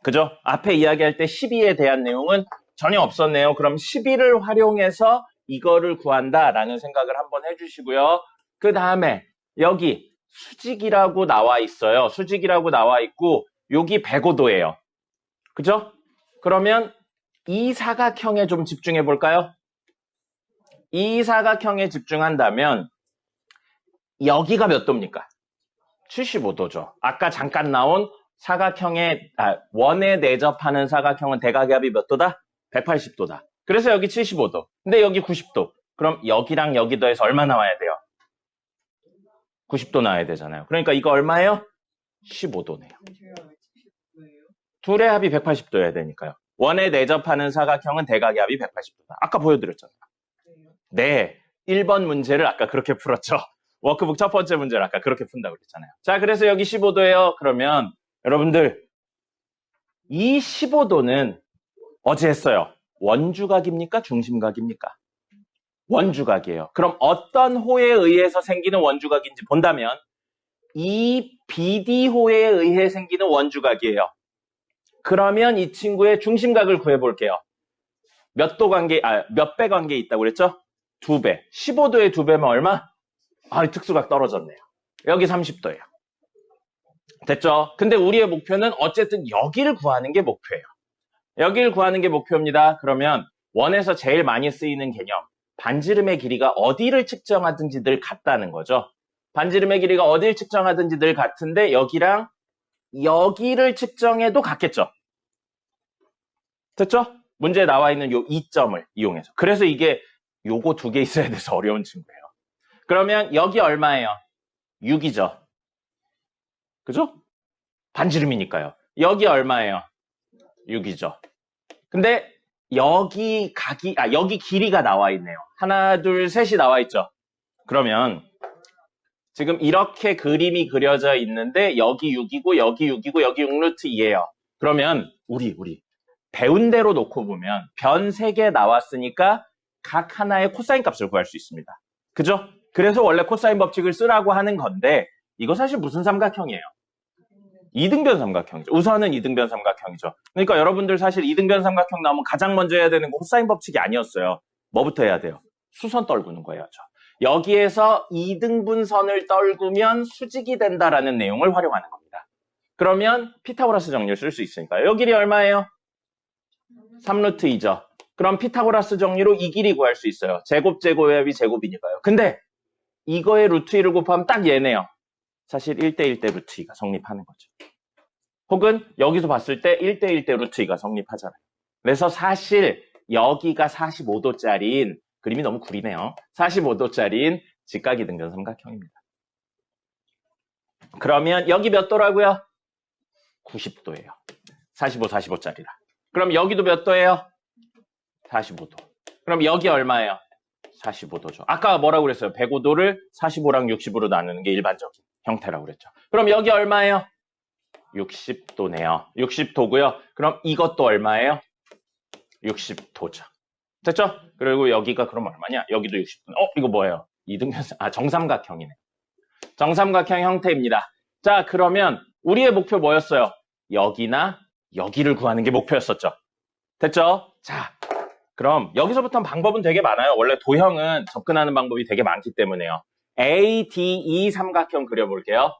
그죠? 앞에 이야기할 때 12에 대한 내용은 전혀 없었네요. 그럼 12를 활용해서 이거를 구한다라는 생각을 한번 해주시고요. 그 다음에 여기 수직이라고 나와 있어요. 수직이라고 나와 있고 여기 105도예요. 그죠? 그러면 이 사각형에 좀 집중해 볼까요? 이 사각형에 집중한다면 여기가 몇 도입니까? 75도죠. 아까 잠깐 나온 사각형의 원에 내접하는 사각형은 대각압이 몇 도다? 180도다. 그래서 여기 75도. 근데 여기 90도. 그럼 여기랑 여기 더해서 얼마 나와야 돼요? 90도 나와야 되잖아요. 그러니까 이거 얼마예요? 15도네요. 둘의 합이 180도여야 되니까요. 원에 내접하는 사각형은 대각의 합이 180도다. 아까 보여드렸잖아요. 네. 1번 문제를 아까 그렇게 풀었죠. 워크북 첫 번째 문제를 아까 그렇게 푼다고 그랬잖아요. 자, 그래서 여기 15도예요. 그러면 여러분들 이 15도는 어제 했어요. 원주각입니까? 중심각입니까? 원주각이에요. 그럼 어떤 호에 의해서 생기는 원주각인지 본다면 이 BD호에 의해 생기는 원주각이에요. 그러면 이 친구의 중심각을 구해볼게요. 몇 배 관계에 있다고 그랬죠? 2배. 15도의 2배면 얼마? 특수각 떨어졌네요. 여기 30도예요. 됐죠? 근데 우리의 목표는 어쨌든 여기를 구하는 게 목표예요. 여기를 구하는 게 목표입니다. 그러면 원에서 제일 많이 쓰이는 개념, 반지름의 길이가 어디를 측정하든지 늘 같다는 거죠. 반지름의 길이가 어디를 측정하든지 늘 같은데 여기랑 여기를 측정해도 같겠죠. 됐죠? 문제에 나와 있는 요 2점을 이용해서. 그래서 이게 요거 2개 있어야 돼서 어려운 친구예요. 그러면 여기 얼마예요? 6이죠. 그죠? 반지름이니까요. 여기 얼마예요? 6이죠. 근데 여기 여기 길이가 나와 있네요. 하나, 둘, 셋이 나와 있죠. 그러면 지금 이렇게 그림이 그려져 있는데 여기 6이고 여기 6이고 여기 6루트 2예요. 그러면 우리 배운 대로 놓고 보면 변 3개 나왔으니까 각 하나의 코사인 값을 구할 수 있습니다. 그죠? 그래서 원래 코사인 법칙을 쓰라고 하는 건데 이거 사실 무슨 삼각형이에요? 이등변 삼각형이죠. 우선은 이등변 삼각형이죠. 그러니까 여러분들 사실 이등변 삼각형 나오면 가장 먼저 해야 되는 거 코사인 법칙이 아니었어요. 뭐부터 해야 돼요? 수선 떨구는 거예요. 여기에서 이등분선을 떨구면 수직이 된다라는 내용을 활용하는 겁니다. 그러면 피타고라스 정리를 쓸 수 있으니까요. 이 길이 얼마예요? 3루트 2죠. 그럼 피타고라스 정리로 이 길이 구할 수 있어요. 제곱 제곱이 제곱이니까요. 근데 이거에 루트 2를 곱하면 딱 얘네요. 사실 1대1 대 루트 2가 성립하는 거죠. 혹은 여기서 봤을 때 1대1 대 루트 2가 성립하잖아요. 그래서 사실 여기가 45도짜리인 그림이 너무 구리네요. 45도짜리인 직각이등변 삼각형입니다. 그러면 여기 몇 도라고요? 90도예요. 45짜리라. 그럼 여기도 몇 도예요? 45도. 그럼 여기 얼마예요? 45도죠. 아까 뭐라고 그랬어요? 105도를 45랑 60으로 나누는 게 일반적인 형태라고 그랬죠. 그럼 여기 얼마예요? 60도네요. 60도고요. 그럼 이것도 얼마예요? 60도죠. 됐죠? 그리고 여기가 그럼 얼마냐? 여기도 60도. 이거 뭐예요? 정삼각형이네. 정삼각형 형태입니다. 자, 그러면 우리의 목표 뭐였어요? 여기나 여기를 구하는 게 목표였었죠. 됐죠? 자, 그럼 여기서부터 방법은 되게 많아요. 원래 도형은 접근하는 방법이 되게 많기 때문에요. ADE 삼각형 그려볼게요.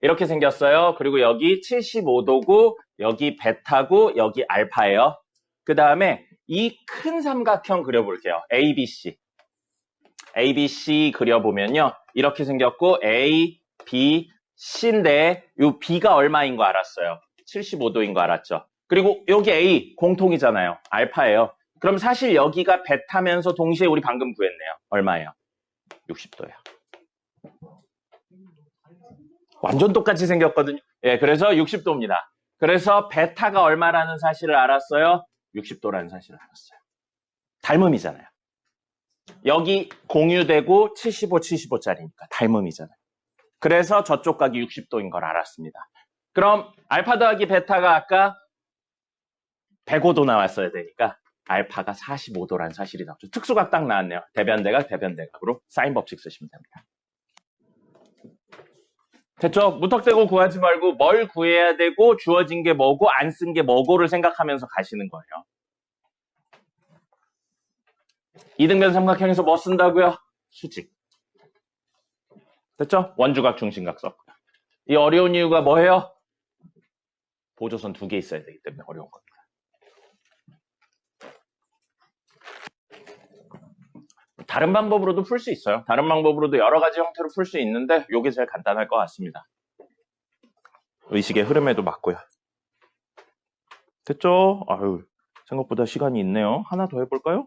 이렇게 생겼어요. 그리고 여기 75도고 여기 베타고 여기 알파예요. 그 다음에 이 큰 삼각형 그려볼게요. ABC. ABC 그려보면요. 이렇게 생겼고 A, B, C인데 이 B가 얼마인 거 알았어요. 75도인 거 알았죠. 그리고 여기 A 공통이잖아요. 알파예요. 그럼 사실 여기가 베타면서 동시에 우리 방금 구했네요. 얼마예요? 60도예요. 완전 똑같이 생겼거든요. 예, 그래서 60도입니다. 그래서 베타가 얼마라는 사실을 알았어요? 60도라는 사실을 알았어요. 닮음이잖아요. 여기 공유되고 75짜리니까 닮음이잖아요. 그래서 저쪽 각이 60도인 걸 알았습니다. 그럼 알파 더하기 베타가 아까 105도 나왔어야 되니까 알파가 45도라는 사실이 나오죠. 특수각 딱 나왔네요. 대변대각, 대변대각으로 사인 법칙 쓰시면 됩니다. 됐죠? 무턱대고 구하지 말고 뭘 구해야 되고 주어진 게 뭐고 안 쓴 게 뭐고를 생각하면서 가시는 거예요. 이등변 삼각형에서 뭐 쓴다고요? 수직. 됐죠? 원주각, 중심각 썼고요. 이 어려운 이유가 뭐예요? 보조선 2개 있어야 되기 때문에 어려운 겁니다. 다른 방법으로도 풀 수 있어요. 다른 방법으로도 여러 가지 형태로 풀 수 있는데 이게 제일 간단할 것 같습니다. 의식의 흐름에도 맞고요. 됐죠? 아유, 생각보다 시간이 있네요. 하나 더 해볼까요?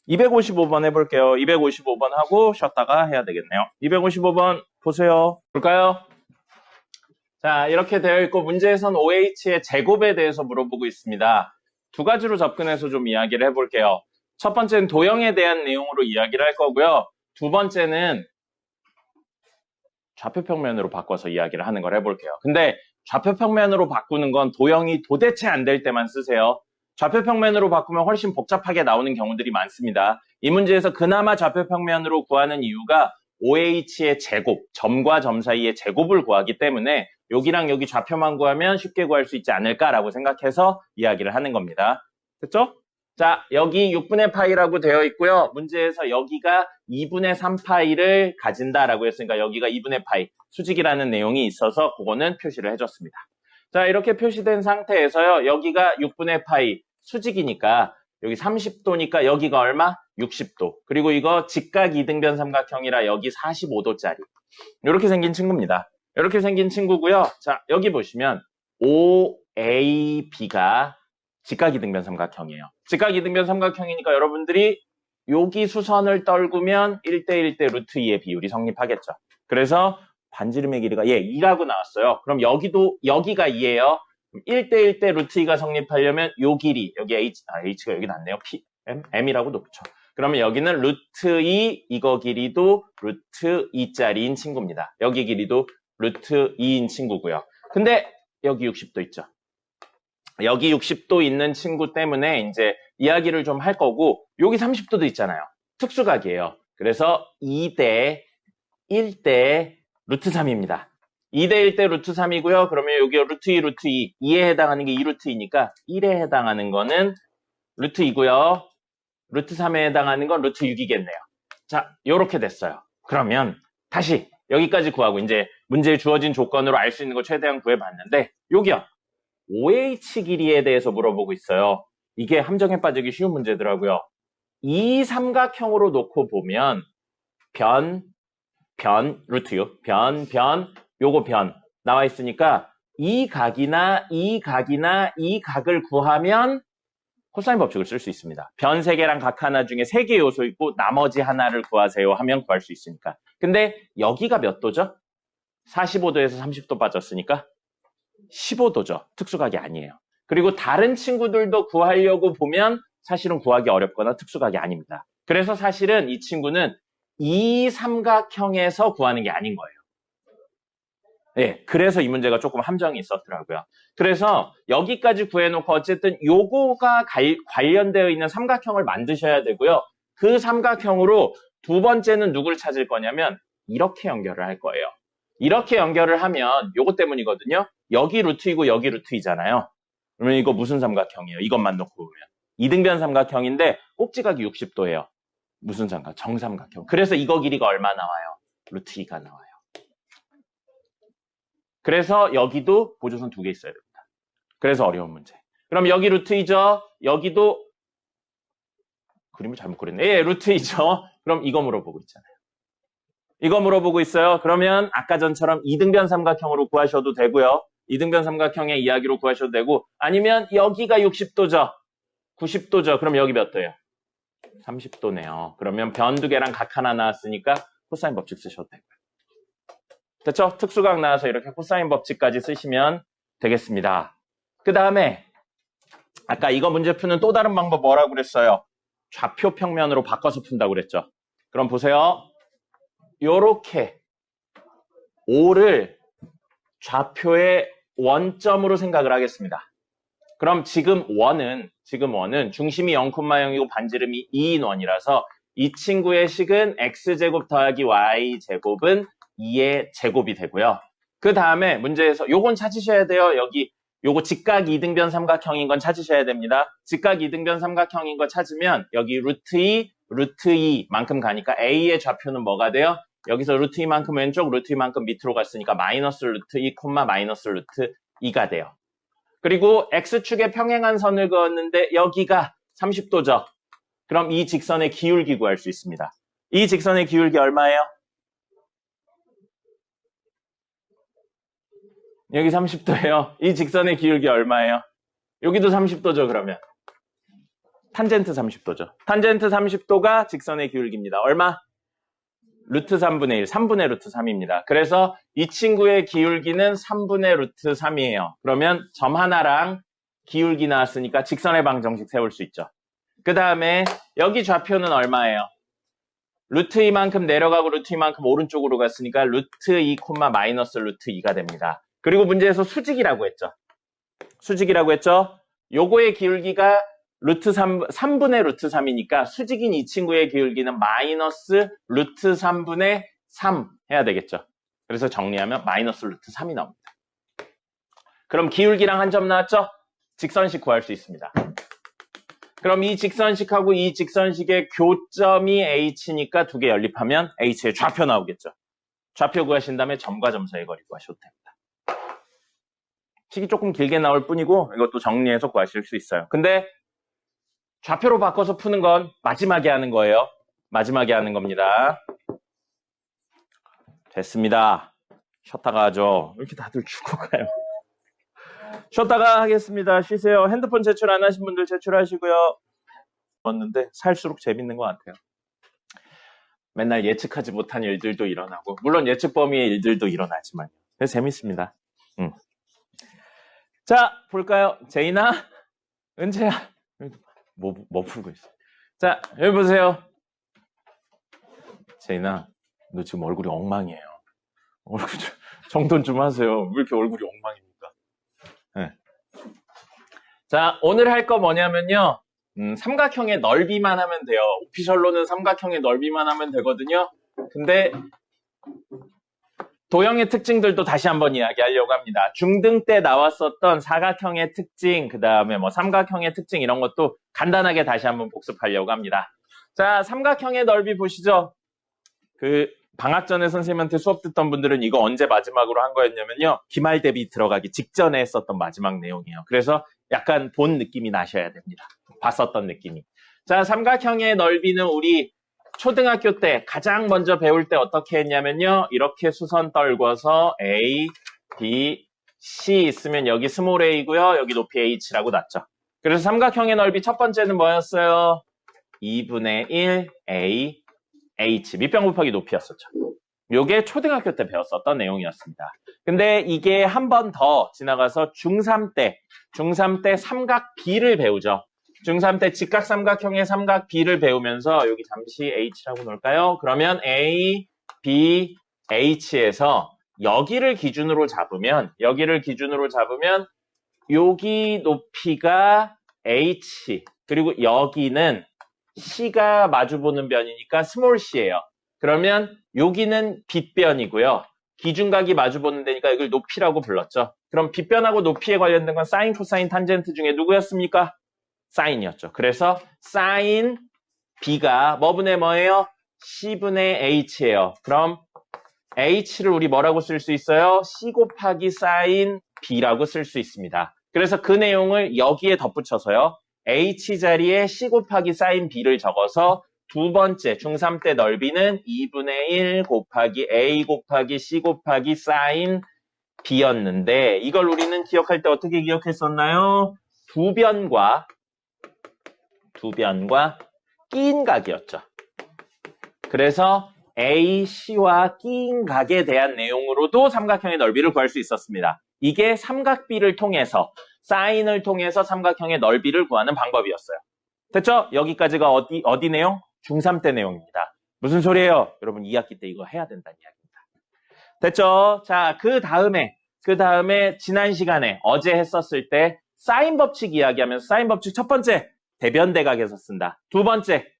(255번) 해볼게요. 255번 하고 쉬었다가 해야 되겠네요. 255번 보세요. 볼까요? 자, 이렇게 되어 있고 문제에선 OH의 제곱에 대해서 물어보고 있습니다. 두 가지로 접근해서 좀 이야기를 해볼게요. 첫 번째는 도형에 대한 내용으로 이야기를 할 거고요. 두 번째는 좌표평면으로 바꿔서 이야기를 하는 걸 해볼게요. 근데 좌표평면으로 바꾸는 건 도형이 도대체 안 될 때만 쓰세요. 좌표평면으로 바꾸면 훨씬 복잡하게 나오는 경우들이 많습니다. 이 문제에서 그나마 좌표평면으로 구하는 이유가 OH의 제곱, 점과 점 사이의 제곱을 구하기 때문에 여기랑 여기 좌표만 구하면 쉽게 구할 수 있지 않을까라고 생각해서 이야기를 하는 겁니다. 됐죠? 자, 여기 6분의 파이라고 되어 있고요. 문제에서 여기가 2분의 3파이를 가진다라고 했으니까 여기가 2분의 파이, 수직이라는 내용이 있어서 그거는 표시를 해줬습니다. 자, 이렇게 표시된 상태에서요. 여기가 6분의 파이, 수직이니까 여기 30도니까 여기가 얼마? 60도. 그리고 이거 직각 이등변 삼각형이라 여기 45도짜리. 이렇게 생긴 친구입니다. 이렇게 생긴 친구고요. 자, 여기 보시면 OAB가 직각 이등변 삼각형이에요. 직각 이등변 삼각형이니까 여러분들이 여기 수선을 떨구면 1대1대 루트 2의 비율이 성립하겠죠. 그래서 반지름의 길이가 2라고 나왔어요. 그럼 여기가 2예요. 1대1대 루트 2가 성립하려면 요 길이, 여기 H가 여기 낫네요. M이라고 놓죠. 그러면 여기는 루트 2, 이거 길이도 루트 2짜리인 친구입니다. 여기 길이도 루트 2인 친구고요. 근데 여기 60도 있죠. 여기 60도 있는 친구 때문에 이제 이야기를 좀 할 거고, 여기 30도도 있잖아요. 특수각이에요. 그래서 2대 1대 루트 3입니다. 2대 1대 루트 3이고요. 그러면 여기 루트 2, 루트 2, 2에 해당하는 게 2루트 2니까 1에 해당하는 거는 루트 2고요. 루트 3에 해당하는 건 루트 6이겠네요. 자, 요렇게 됐어요. 그러면 다시 여기까지 구하고 이제 문제에 주어진 조건으로 알 수 있는 거 최대한 구해봤는데, 여기요. OH 길이에 대해서 물어보고 있어요. 이게 함정에 빠지기 쉬운 문제더라고요. 이 삼각형으로 놓고 보면 루트 6, 요거 변 나와 있으니까 이 각이나 이 각이나 이 각을 구하면 코사인 법칙을 쓸 수 있습니다. 변 3개랑 각 하나 중에 3개 요소 있고 나머지 하나를 구하세요 하면 구할 수 있으니까. 근데 여기가 몇 도죠? 45도에서 30도 빠졌으니까 15도죠. 특수각이 아니에요. 그리고 다른 친구들도 구하려고 보면 사실은 구하기 어렵거나 특수각이 아닙니다. 그래서 사실은 이 친구는 이 삼각형에서 구하는 게 아닌 거예요. 네, 그래서 이 문제가 조금 함정이 있었더라고요. 그래서 여기까지 구해놓고 어쨌든 요거가 관련되어 있는 삼각형을 만드셔야 되고요. 그 삼각형으로 두 번째는 누굴 찾을 거냐면 이렇게 연결을 할 거예요. 이렇게 연결을 하면 요거 때문이거든요. 여기 루트이고 여기 루트이잖아요. 그러면 이거 무슨 삼각형이에요? 이것만 놓고 보면. 이등변 삼각형인데 꼭지각이 60도예요. 무슨 삼각? 정삼각형. 그래서 이거 길이가 얼마 나와요? 루트 2가 나와요. 그래서 여기도 보조선 2개 있어야 됩니다. 그래서 어려운 문제. 그럼 여기 루트 2죠? 여기도 그림을 잘못 그렸네. 예, 루트 2죠? 그럼 이거 물어보고 있잖아요. 이거 물어보고 있어요. 그러면 아까 전처럼 이등변 삼각형으로 구하셔도 되고요. 이등변 삼각형의 이야기로 구하셔도 되고, 아니면 여기가 60도죠? 90도죠? 그럼 여기 몇 도예요? 30도네요. 그러면 변 2개랑 각 하나 나왔으니까 코사인 법칙 쓰셔도 되고요. 됐죠? 특수각 나와서 이렇게 코사인 법칙까지 쓰시면 되겠습니다. 그 다음에 아까 이거 문제 푸는 또 다른 방법 뭐라고 그랬어요? 좌표 평면으로 바꿔서 푼다고 그랬죠? 그럼 보세요. 요렇게 O를 좌표의 원점으로 생각을 하겠습니다. 그럼 지금 원은 중심이 0,0이고 반지름이 2인 원이라서 이 친구의 식은 x제곱 더하기 y제곱은 2의 제곱이 되고요. 그 다음에 문제에서 요건 찾으셔야 돼요. 여기 요거 직각 이등변 삼각형인 건 찾으셔야 됩니다. 직각 이등변 삼각형인 거 찾으면 여기 루트 2만큼 가니까 A의 좌표는 뭐가 돼요? 여기서 루트 2만큼 왼쪽, 루트 2만큼 밑으로 갔으니까 마이너스 루트 2, 마이너스 루트 2가 돼요. 그리고 X축에 평행한 선을 그었는데 여기가 30도죠. 그럼 이 직선의 기울기 구할 수 있습니다. 이 직선의 기울기 얼마예요? 여기 30도예요. 이 직선의 기울기 얼마예요? 여기도 30도죠, 그러면. 탄젠트 30도죠. 탄젠트 30도가 직선의 기울기입니다. 얼마? 루트 3분의 1, 3분의 루트 3입니다. 그래서 이 친구의 기울기는 3분의 루트 3이에요. 그러면 점 하나랑 기울기 나왔으니까 직선의 방정식 세울 수 있죠. 그 다음에 여기 좌표는 얼마예요? 루트 2만큼 내려가고 루트 2만큼 오른쪽으로 갔으니까 루트 2, 마이너스 루트 2가 됩니다. 그리고 문제에서 수직이라고 했죠. 수직이라고 했죠. 요거의 기울기가 루트 3분의 루트 3이니까 수직인 이 친구의 기울기는 마이너스 루트 3분의 3 해야 되겠죠. 그래서 정리하면 마이너스 루트 3이 나옵니다. 그럼 기울기랑 한 점 나왔죠? 직선식 구할 수 있습니다. 그럼 이 직선식하고 이 직선식의 교점이 H니까 두 개 연립하면 H의 좌표 나오겠죠. 좌표 구하신 다음에 점과 점 사이의 거리 구하셔도 됩니다. 식이 조금 길게 나올 뿐이고 이것도 정리해서 구하실 수 있어요. 근데 좌표로 바꿔서 푸는 건 마지막에 하는 거예요. 마지막에 하는 겁니다. 됐습니다. 쉬었다가 하죠. 왜 이렇게 다들 죽어가요? 쉬었다가 하겠습니다. 쉬세요. 핸드폰 제출 안 하신 분들 제출하시고요. 봤는데 살수록 재밌는 것 같아요. 맨날 예측하지 못한 일들도 일어나고 물론 예측 범위의 일들도 일어나지만 그래서 재밌습니다. 자, 볼까요? 제이나, 은채야. 뭐 풀고 있어? 자, 여기 보세요. 제이나, 너 지금 얼굴이 엉망이에요. 얼굴 정돈 좀 하세요. 왜 이렇게 얼굴이 엉망입니까? 네. 자, 오늘 할 거 뭐냐면요. 삼각형의 넓이만 하면 돼요. 오피셜로는 삼각형의 넓이만 하면 되거든요. 근데 도형의 특징들도 다시 한번 이야기하려고 합니다. 중등 때 나왔었던 사각형의 특징, 그 다음에 뭐 삼각형의 특징 이런 것도 간단하게 다시 한번 복습하려고 합니다. 자, 삼각형의 넓이 보시죠. 그 방학 전에 선생님한테 수업 듣던 분들은 이거 언제 마지막으로 한 거였냐면요. 기말 대비 들어가기 직전에 했었던 마지막 내용이에요. 그래서 약간 본 느낌이 나셔야 됩니다. 봤었던 느낌이. 자, 삼각형의 넓이는 우리 초등학교 때 가장 먼저 배울 때 어떻게 했냐면요. 이렇게 수선 떨궈서 A, B, C 있으면 여기 스몰 a고요. 여기 높이 h라고 놨죠. 그래서 삼각형의 넓이 첫 번째는 뭐였어요? 2분의 1 A, H. 밑변 곱하기 높이였었죠. 요게 초등학교 때 배웠었던 내용이었습니다. 근데 이게 한 번 더 지나가서 중3 때 삼각 B를 배우죠. 중3 때 직각삼각형의 삼각 B를 배우면서 여기 잠시 H라고 놓을까요? 그러면 A, B, H에서 여기를 기준으로 잡으면 여기 높이가 H 그리고 여기는 C가 마주보는 변이니까 스몰 c예요. 그러면 여기는 빗변이고요. 기준각이 마주보는 데니까 이걸 높이라고 불렀죠. 그럼 빗변하고 높이에 관련된 건 사인, 코사인, 탄젠트 중에 누구였습니까? 사인이었죠. 그래서 사인 B가 뭐분의 뭐예요? C분의 H예요. 그럼 H를 우리 뭐라고 쓸 수 있어요? C 곱하기 사인 B라고 쓸 수 있습니다. 그래서 그 내용을 여기에 덧붙여서요. H 자리에 C 곱하기 사인 B를 적어서 두 번째 중3 때 넓이는 2분의 1 곱하기 A 곱하기 C 곱하기 사인 B였는데 이걸 우리는 기억할 때 어떻게 기억했었나요? 두 변과 끼인 각이었죠. 그래서 A, C와 끼인 각에 대한 내용으로도 삼각형의 넓이를 구할 수 있었습니다. 이게 삼각 B를 통해서 사인을 통해서 삼각형의 넓이를 구하는 방법이었어요. 됐죠? 여기까지가 어디 내용? 중3 때 내용입니다. 무슨 소리예요? 여러분 2학기 때 이거 해야 된다는 이야기입니다. 됐죠? 자, 그 다음에 지난 시간에 어제 했었을 때 사인 법칙 이야기하면서 사인 법칙 첫 번째 대변대각에서 쓴다. 두 번째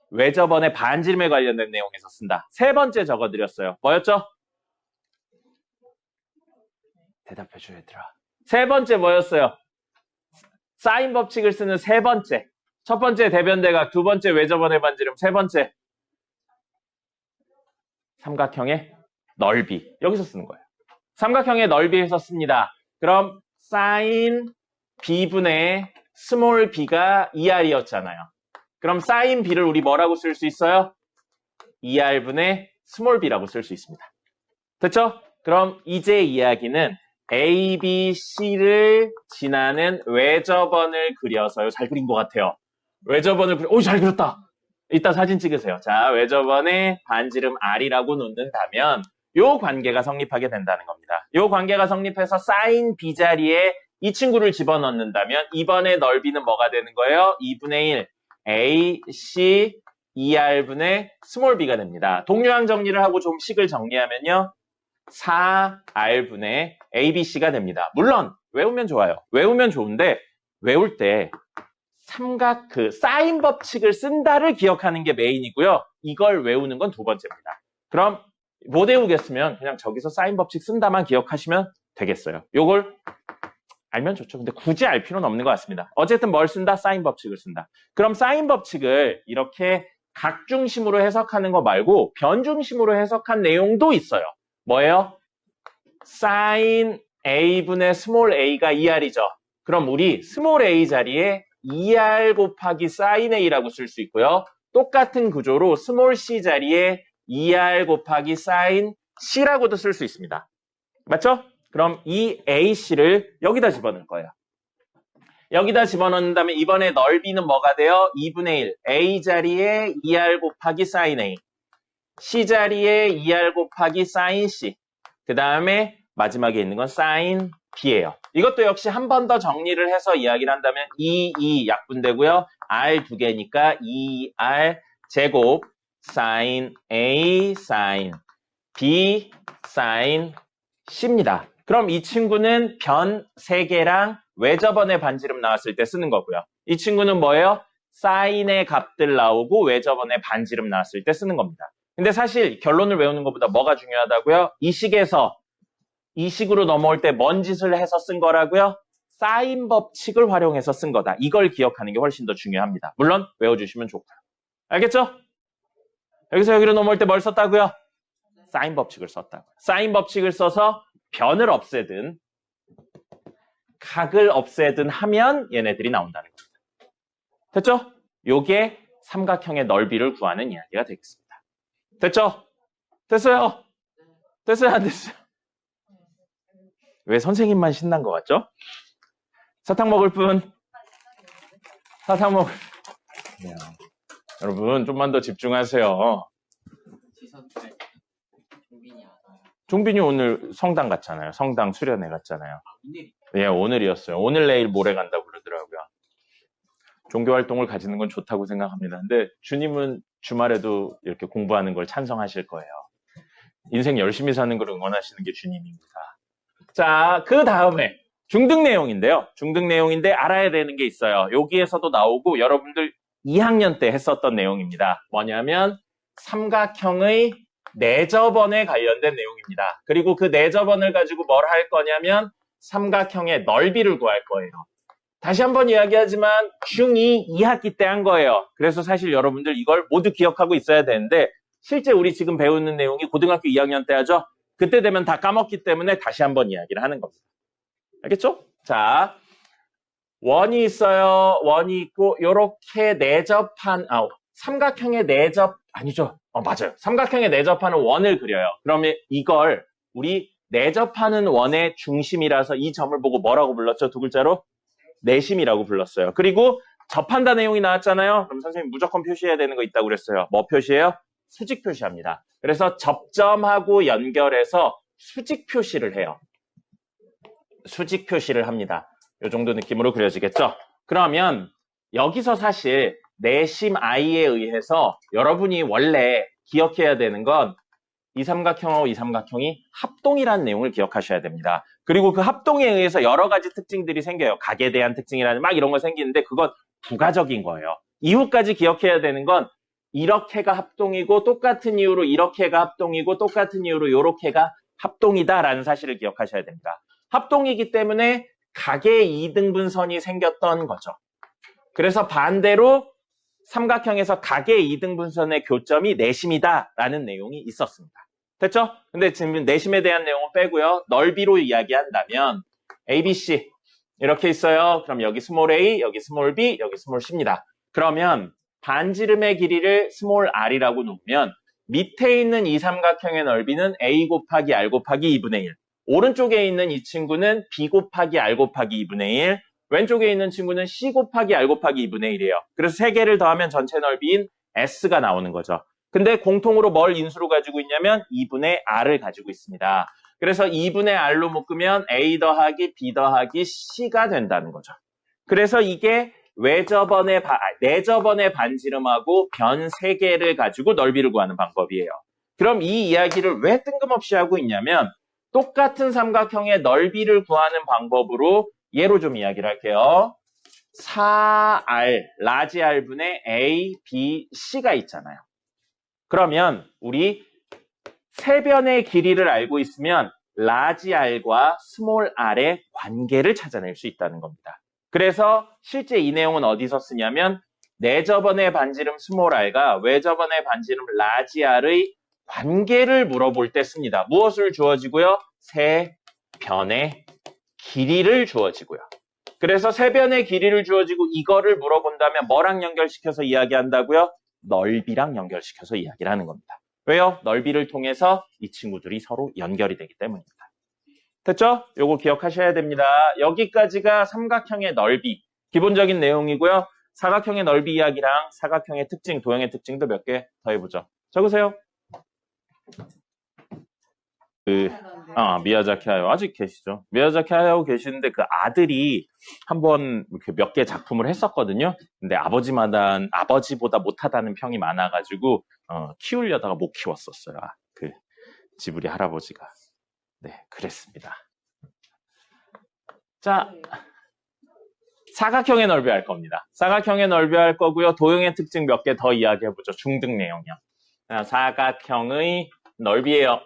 외접원의 반지름에 관련된 내용에서 쓴다. 세 번째 적어드렸어요. 뭐였죠? 대답해줘 얘들아. 세 번째 뭐였어요? 사인 법칙을 쓰는 세 번째. 첫 번째 대변대각, 두 번째 외접원의 반지름, 세 번째 삼각형의 넓이. 여기서 쓰는 거예요. 삼각형의 넓이에서 씁니다. 그럼 사인 B분의 스몰 b가 2r이었잖아요. 그럼 사인 b를 우리 뭐라고 쓸 수 있어요? 2r분의 스몰 b라고 쓸 수 있습니다. 됐죠? 그럼 이제 이야기는 A, B, C를 지나는 외접원을 그려서요. 잘 그린 것 같아요. 외접원을 오, 잘 그렸다. 이따 사진 찍으세요. 자, 외접원의 반지름 R이라고 놓는다면 요 관계가 성립하게 된다는 겁니다. 요 관계가 성립해서 사인 B 자리에 이 친구를 집어넣는다면 이번에 넓이는 뭐가 되는 거예요? 2분의 1 A, C, 2R분의 스몰 b가 됩니다. 동류항 정리를 하고 좀 식을 정리하면요. 4R분의 ABC가 됩니다. 물론 외우면 좋아요. 외우면 좋은데 외울 때 삼각 사인 법칙을 쓴다를 기억하는 게 메인이고요. 이걸 외우는 건 두 번째입니다. 그럼 못 외우겠으면 그냥 저기서 사인 법칙 쓴다만 기억하시면 되겠어요. 요걸 알면 좋죠. 근데 굳이 알 필요는 없는 것 같습니다. 어쨌든 뭘 쓴다? 사인 법칙을 쓴다. 그럼 사인 법칙을 이렇게 각 중심으로 해석하는 거 말고 변 중심으로 해석한 내용도 있어요. 뭐예요? 사인 A분의 스몰 A가 2R이죠. 그럼 우리 스몰 A 자리에 2R 곱하기 사인 A라고 쓸 수 있고요. 똑같은 구조로 스몰 C 자리에 2R 곱하기 사인 C라고도 쓸 수 있습니다. 맞죠? 그럼 이 AC를 여기다 집어넣을 거예요. 여기다 집어넣는 다음에 이번에 넓이는 뭐가 돼요? 2분의 1. A 자리에 2R 곱하기 사인 A. C 자리에 2R 곱하기 사인 C. 그 다음에 마지막에 있는 건 사인 B예요. 이것도 역시 한 번 더 정리를 해서 이야기를 한다면 2 약분되고요. R 두 개니까 2R 제곱 사인 A 사인 B 사인 C입니다. 그럼 이 친구는 변 3개랑 외접원의 반지름 나왔을 때 쓰는 거고요. 이 친구는 뭐예요? 사인의 값들 나오고 외접원의 반지름 나왔을 때 쓰는 겁니다. 근데 사실 결론을 외우는 것보다 뭐가 중요하다고요? 이 식에서 이 식으로 넘어올 때 뭔 짓을 해서 쓴 거라고요? 사인 법칙을 활용해서 쓴 거다. 이걸 기억하는 게 훨씬 더 중요합니다. 물론 외워주시면 좋고요. 알겠죠? 여기서 여기로 넘어올 때 뭘 썼다고요? 사인 법칙을 썼다고요. 사인 법칙을 써서 변을 없애든 각을 없애든 하면 얘네들이 나온다는 겁니다. 됐죠? 요게 삼각형의 넓이를 구하는 이야기가 되겠습니다. 됐죠? 됐어요? 됐어요? 안 됐어요? 왜 선생님만 신난 것 같죠? 사탕 먹을 분? 사탕 먹을 분? 네. 여러분 좀만 더 집중하세요. 종빈이 오늘 성당 갔잖아요. 성당 수련회 갔잖아요. 예, 오늘이었어요. 오늘 내일 모레 간다고 그러더라고요. 종교활동을 가지는 건 좋다고 생각합니다. 근데 주님은 주말에도 이렇게 공부하는 걸 찬성하실 거예요. 인생 열심히 사는 걸 응원하시는 게 주님입니다. 자, 그 다음에 중등 내용인데요. 중등 내용인데 알아야 되는 게 있어요. 여기에서도 나오고 여러분들 2학년 때 했었던 내용입니다. 뭐냐면 삼각형의 내접원에 관련된 내용입니다. 그리고 그 내접원을 가지고 뭘 할 거냐면 삼각형의 넓이를 구할 거예요. 다시 한번 이야기하지만 중2 2학기 때 한 거예요. 그래서 사실 여러분들 이걸 모두 기억하고 있어야 되는데 실제 우리 지금 배우는 내용이 고등학교 2학년 때 하죠? 그때 되면 다 까먹기 때문에 다시 한번 이야기를 하는 겁니다. 알겠죠? 자, 원이 있어요. 원이 있고 요렇게 내접한 삼각형의 내접 아니죠? 맞아요. 삼각형의 내접하는 원을 그려요. 그러면 이걸 우리 내접하는 원의 중심이라서 이 점을 보고 뭐라고 불렀죠? 두 글자로? 내심이라고 불렀어요. 그리고 접한다 내용이 나왔잖아요. 그럼 선생님 무조건 표시해야 되는 거 있다고 그랬어요. 뭐 표시해요? 수직 표시합니다. 그래서 접점하고 연결해서 수직 표시를 해요. 수직 표시를 합니다. 이 정도 느낌으로 그려지겠죠? 그러면 여기서 사실 내심 I에 의해서 여러분이 원래 기억해야 되는 건 이 삼각형하고 이 삼각형이 합동이라는 내용을 기억하셔야 됩니다. 그리고 그 합동에 의해서 여러 가지 특징들이 생겨요. 각에 대한 특징이라는 막 이런 거 생기는데 그건 부가적인 거예요. 이후까지 기억해야 되는 건 이렇게가 합동이고 똑같은 이유로 이렇게가 합동이고 똑같은 이유로 이렇게가 합동이다라는 사실을 기억하셔야 됩니다. 합동이기 때문에 각의 이등분선이 생겼던 거죠. 그래서 반대로 삼각형에서 각의 이등분선의 교점이 내심이다라는 내용이 있었습니다. 됐죠? 근데 지금 내심에 대한 내용은 빼고요. 넓이로 이야기한다면 ABC 이렇게 있어요. 그럼 여기 스몰 a, 여기 스몰 b, 여기 스몰 c입니다. 그러면 반지름의 길이를 스몰 r이라고 놓으면 밑에 있는 이 삼각형의 넓이는 a 곱하기 r 곱하기 2분의 1. 오른쪽에 있는 이 친구는 b 곱하기 r 곱하기 2분의 1. 왼쪽에 있는 친구는 c 곱하기 r 곱하기 2분의 1이에요. 그래서 세 개를 더하면 전체 넓이인 s가 나오는 거죠. 근데 공통으로 뭘 인수로 가지고 있냐면 2분의 r을 가지고 있습니다. 그래서 2분의 R로 묶으면 A 더하기 B 더하기 C가 된다는 거죠. 그래서 이게 내저번의 반지름하고 변 3개를 가지고 넓이를 구하는 방법이에요. 그럼 이 이야기를 왜 뜬금없이 하고 있냐면 똑같은 삼각형의 넓이를 구하는 방법으로 얘로 좀 이야기를 할게요. 4R, 라지 R분의 A, B, C가 있잖아요. 그러면 우리 세변의 길이를 알고 있으면 라지 R과 스몰 r의 관계를 찾아낼 수 있다는 겁니다. 그래서 실제 이 내용은 어디서 쓰냐면 내저번의 반지름 스몰 r과 외저번의 반지름 라지 R의 관계를 물어볼 때 씁니다. 무엇을 주어지고요? 세변의 길이를 주어지고요. 그래서 세변의 길이를 주어지고 이거를 물어본다면 뭐랑 연결시켜서 이야기한다고요? 넓이랑 연결시켜서 이야기를 하는 겁니다. 왜요? 넓이를 통해서 이 친구들이 서로 연결이 되기 때문입니다. 됐죠? 요거 기억하셔야 됩니다. 여기까지가 삼각형의 넓이, 기본적인 내용이고요. 사각형의 넓이 이야기랑 사각형의 특징, 도형의 특징도 몇 개 더 해보죠. 적으세요. 미야자키 하야오 아직 계시죠? 미야자키 하야오 계시는데 그 아들이 한번 몇 개 작품을 했었거든요. 근데 아버지보다 못하다는 평이 많아가지고 키우려다가 못 키웠었어요. 그 지브리 할아버지가. 네, 그랬습니다. 자, 사각형의 넓이 할 겁니다. 사각형의 넓이 할 거고요. 도형의 특징 몇 개 더 이야기해보죠. 중등 내용이요. 사각형의 넓이에요.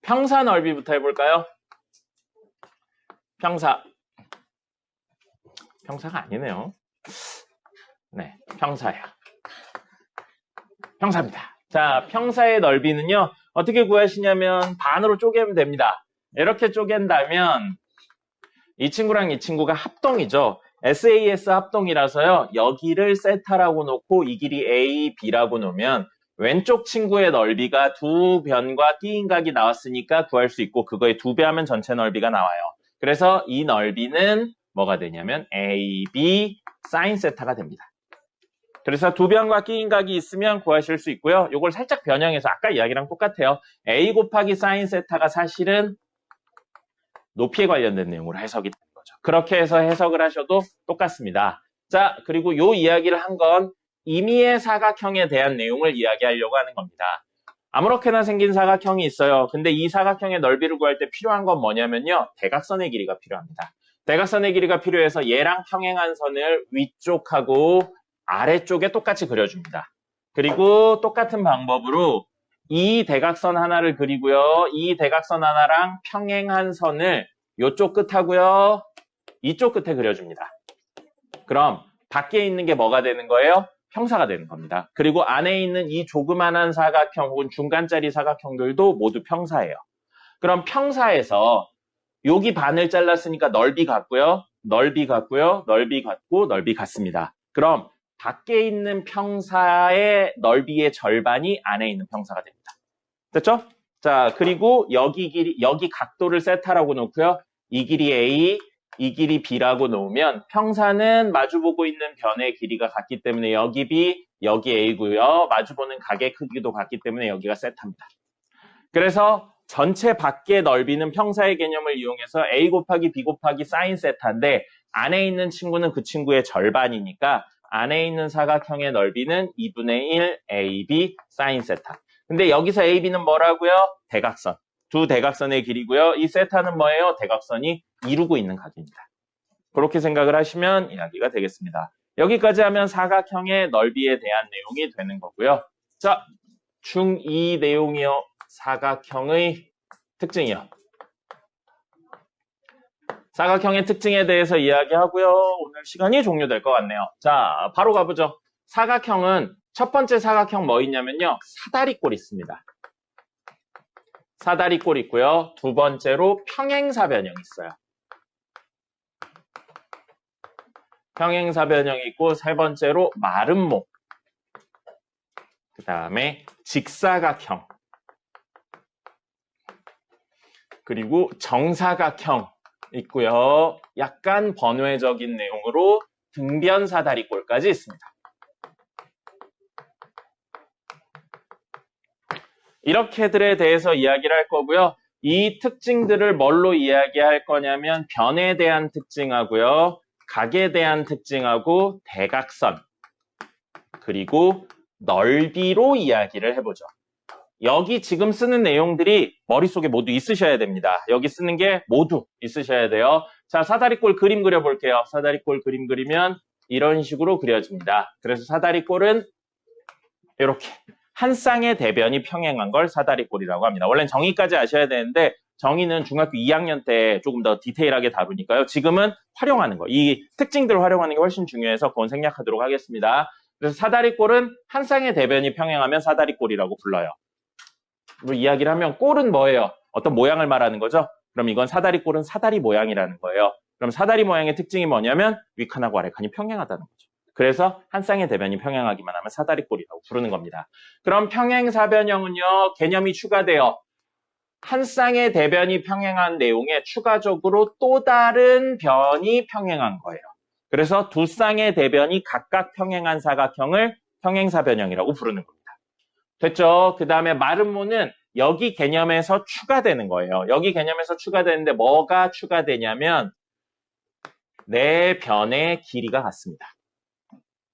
평사 넓이부터 해볼까요? 평사가 아니네요. 네, 평사예요. 평사입니다. 자, 평사의 넓이는요, 어떻게 구하시냐면 반으로 쪼개면 됩니다. 이렇게 쪼갠다면 이 친구랑 이 친구가 합동이죠. SAS 합동이라서요, 여기를 세타라고 놓고 이 길이 A, B라고 놓으면 왼쪽 친구의 넓이가 두 변과 띠인각이 나왔으니까 구할 수 있고 그거의 2배 하면 전체 넓이가 나와요. 그래서 이 넓이는 뭐가 되냐면 AB 사인 세타가 됩니다. 그래서 두 변과 띠인각이 있으면 구하실 수 있고요. 이걸 살짝 변형해서 아까 이야기랑 똑같아요. A 곱하기 사인 세타가 사실은 높이에 관련된 내용으로 해석이 되는 거죠. 그렇게 해서 해석을 하셔도 똑같습니다. 자, 그리고 이 이야기를 한 건 임의의 사각형에 대한 내용을 이야기하려고 하는 겁니다. 아무렇게나 생긴 사각형이 있어요. 근데 이 사각형의 넓이를 구할 때 필요한 건 뭐냐면요. 대각선의 길이가 필요합니다. 대각선의 길이가 필요해서 얘랑 평행한 선을 위쪽하고 아래쪽에 똑같이 그려줍니다. 그리고 똑같은 방법으로 이 대각선 하나를 그리고요. 이 대각선 하나랑 평행한 선을 이쪽 끝하고요. 이쪽 끝에 그려줍니다. 그럼 밖에 있는 게 뭐가 되는 거예요? 평사가 되는 겁니다. 그리고 안에 있는 이 조그만한 사각형 혹은 중간짜리 사각형들도 모두 평사예요. 그럼 평사에서 여기 반을 잘랐으니까 넓이 같고요. 넓이 같고요. 넓이 같고 넓이 같습니다. 그럼 밖에 있는 평사의 넓이의 절반이 안에 있는 평사가 됩니다. 됐죠? 자, 그리고 여기 각도를 세타라고 놓고요. 이 길이 A, 이 길이 B라고 놓으면 평사는 마주보고 있는 변의 길이가 같기 때문에 여기 B, 여기 A고요. 마주보는 각의 크기도 같기 때문에 여기가 세타입니다. 그래서 전체 밖의 넓이는 평사의 개념을 이용해서 A 곱하기 B 곱하기 사인 세타인데 안에 있는 친구는 그 친구의 절반이니까 안에 있는 사각형의 넓이는 2분의 1 AB 사인 세타. 근데 여기서 AB는 뭐라고요? 대각선. 두 대각선의 길이고요. 이 세타는 뭐예요? 대각선이 이루고 있는 각입니다. 그렇게 생각을 하시면 이야기가 되겠습니다. 여기까지 하면 사각형의 넓이에 대한 내용이 되는 거고요. 자, 중2 내용이요. 사각형의 특징이요. 사각형의 특징에 대해서 이야기하고요. 오늘 시간이 종료될 것 같네요. 자, 바로 가보죠. 사각형은 첫 번째 사각형 뭐 있냐면요. 사다리꼴 있습니다. 사다리꼴 있고요. 두 번째로 평행사변형 있어요. 평행사변형이 있고 세 번째로 마름모. 그 다음에 직사각형. 그리고 정사각형 있고요. 약간 번외적인 내용으로 등변사다리꼴까지 있습니다. 이렇게들에 대해서 이야기를 할 거고요. 이 특징들을 뭘로 이야기할 거냐면 변에 대한 특징하고요. 각에 대한 특징하고 대각선 그리고 넓이로 이야기를 해보죠. 여기 지금 쓰는 내용들이 머릿속에 모두 있으셔야 됩니다. 여기 쓰는 게 모두 있으셔야 돼요. 자, 사다리꼴 그림 그려볼게요. 사다리꼴 그림 그리면 이런 식으로 그려집니다. 그래서 사다리꼴은 이렇게 한 쌍의 대변이 평행한 걸 사다리꼴이라고 합니다. 원래는 정의까지 아셔야 되는데 정의는 중학교 2학년 때 조금 더 디테일하게 다루니까요. 지금은 활용하는 거, 이 특징들을 활용하는 게 훨씬 중요해서 그건 생략하도록 하겠습니다. 그래서 사다리꼴은 한 쌍의 대변이 평행하면 사다리꼴이라고 불러요. 이야기를 하면 꼴은 뭐예요? 어떤 모양을 말하는 거죠? 그럼 이건 사다리꼴은 사다리 모양이라는 거예요. 그럼 사다리 모양의 특징이 뭐냐면 윗칸하고 아래칸이 평행하다는 거죠. 그래서 한 쌍의 대변이 평행하기만 하면 사다리꼴이라고 부르는 겁니다. 그럼 평행사변형은요, 개념이 추가돼요. 한 쌍의 대변이 평행한 내용에 추가적으로 또 다른 변이 평행한 거예요. 그래서 두 쌍의 대변이 각각 평행한 사각형을 평행사변형이라고 부르는 겁니다. 됐죠? 그 다음에 마름모는 여기 개념에서 추가되는 거예요. 여기 개념에서 추가되는데 뭐가 추가되냐면 네 변의 길이가 같습니다.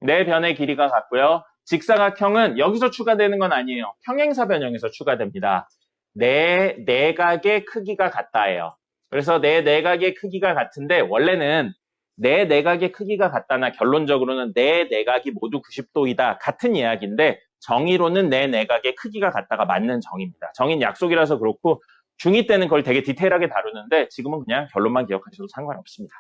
네 변의 길이가 같고요. 직사각형은 여기서 추가되는 건 아니에요. 평행사변형에서 추가됩니다. 네 내각의 크기가 같다예요. 그래서 네 내각의 크기가 같은데 원래는 네 내각의 크기가 같다나 결론적으로는 네 내각이 모두 90도이다 같은 이야기인데 정의로는 네 내각의 크기가 같다가 맞는 정의입니다. 정의는 약속이라서 그렇고 중2 때는 그걸 되게 디테일하게 다루는데 지금은 그냥 결론만 기억하셔도 상관없습니다.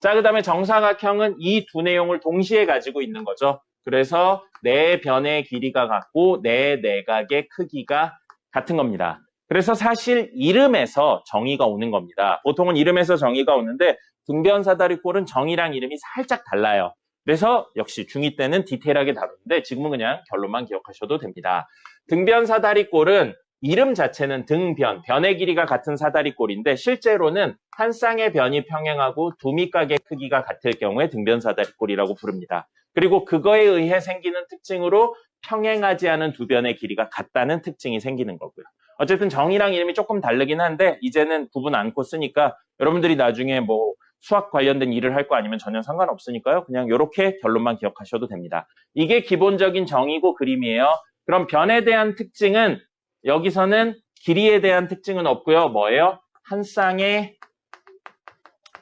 자, 그 다음에 정사각형은 이 두 내용을 동시에 가지고 있는 거죠. 그래서 네 변의 길이가 같고 네 내각의 크기가 같은 겁니다. 그래서 사실 이름에서 정의가 오는 겁니다. 보통은 이름에서 정의가 오는데 등변사다리꼴은 정의랑 이름이 살짝 달라요. 그래서 역시 중2 때는 디테일하게 다루는데 지금은 그냥 결론만 기억하셔도 됩니다. 등변사다리꼴은 이름 자체는 등변, 변의 길이가 같은 사다리꼴인데 실제로는 한 쌍의 변이 평행하고 두 밑각의 크기가 같을 경우에 등변사다리꼴이라고 부릅니다. 그리고 그거에 의해 생기는 특징으로 평행하지 않은 두 변의 길이가 같다는 특징이 생기는 거고요. 어쨌든 정의랑 이름이 조금 다르긴 한데 이제는 구분 않고 쓰니까 여러분들이 나중에 뭐 수학 관련된 일을 할 거 아니면 전혀 상관없으니까요. 그냥 이렇게 결론만 기억하셔도 됩니다. 이게 기본적인 정의고 그림이에요. 그럼 변에 대한 특징은 여기서는 길이에 대한 특징은 없고요. 뭐예요? 한 쌍의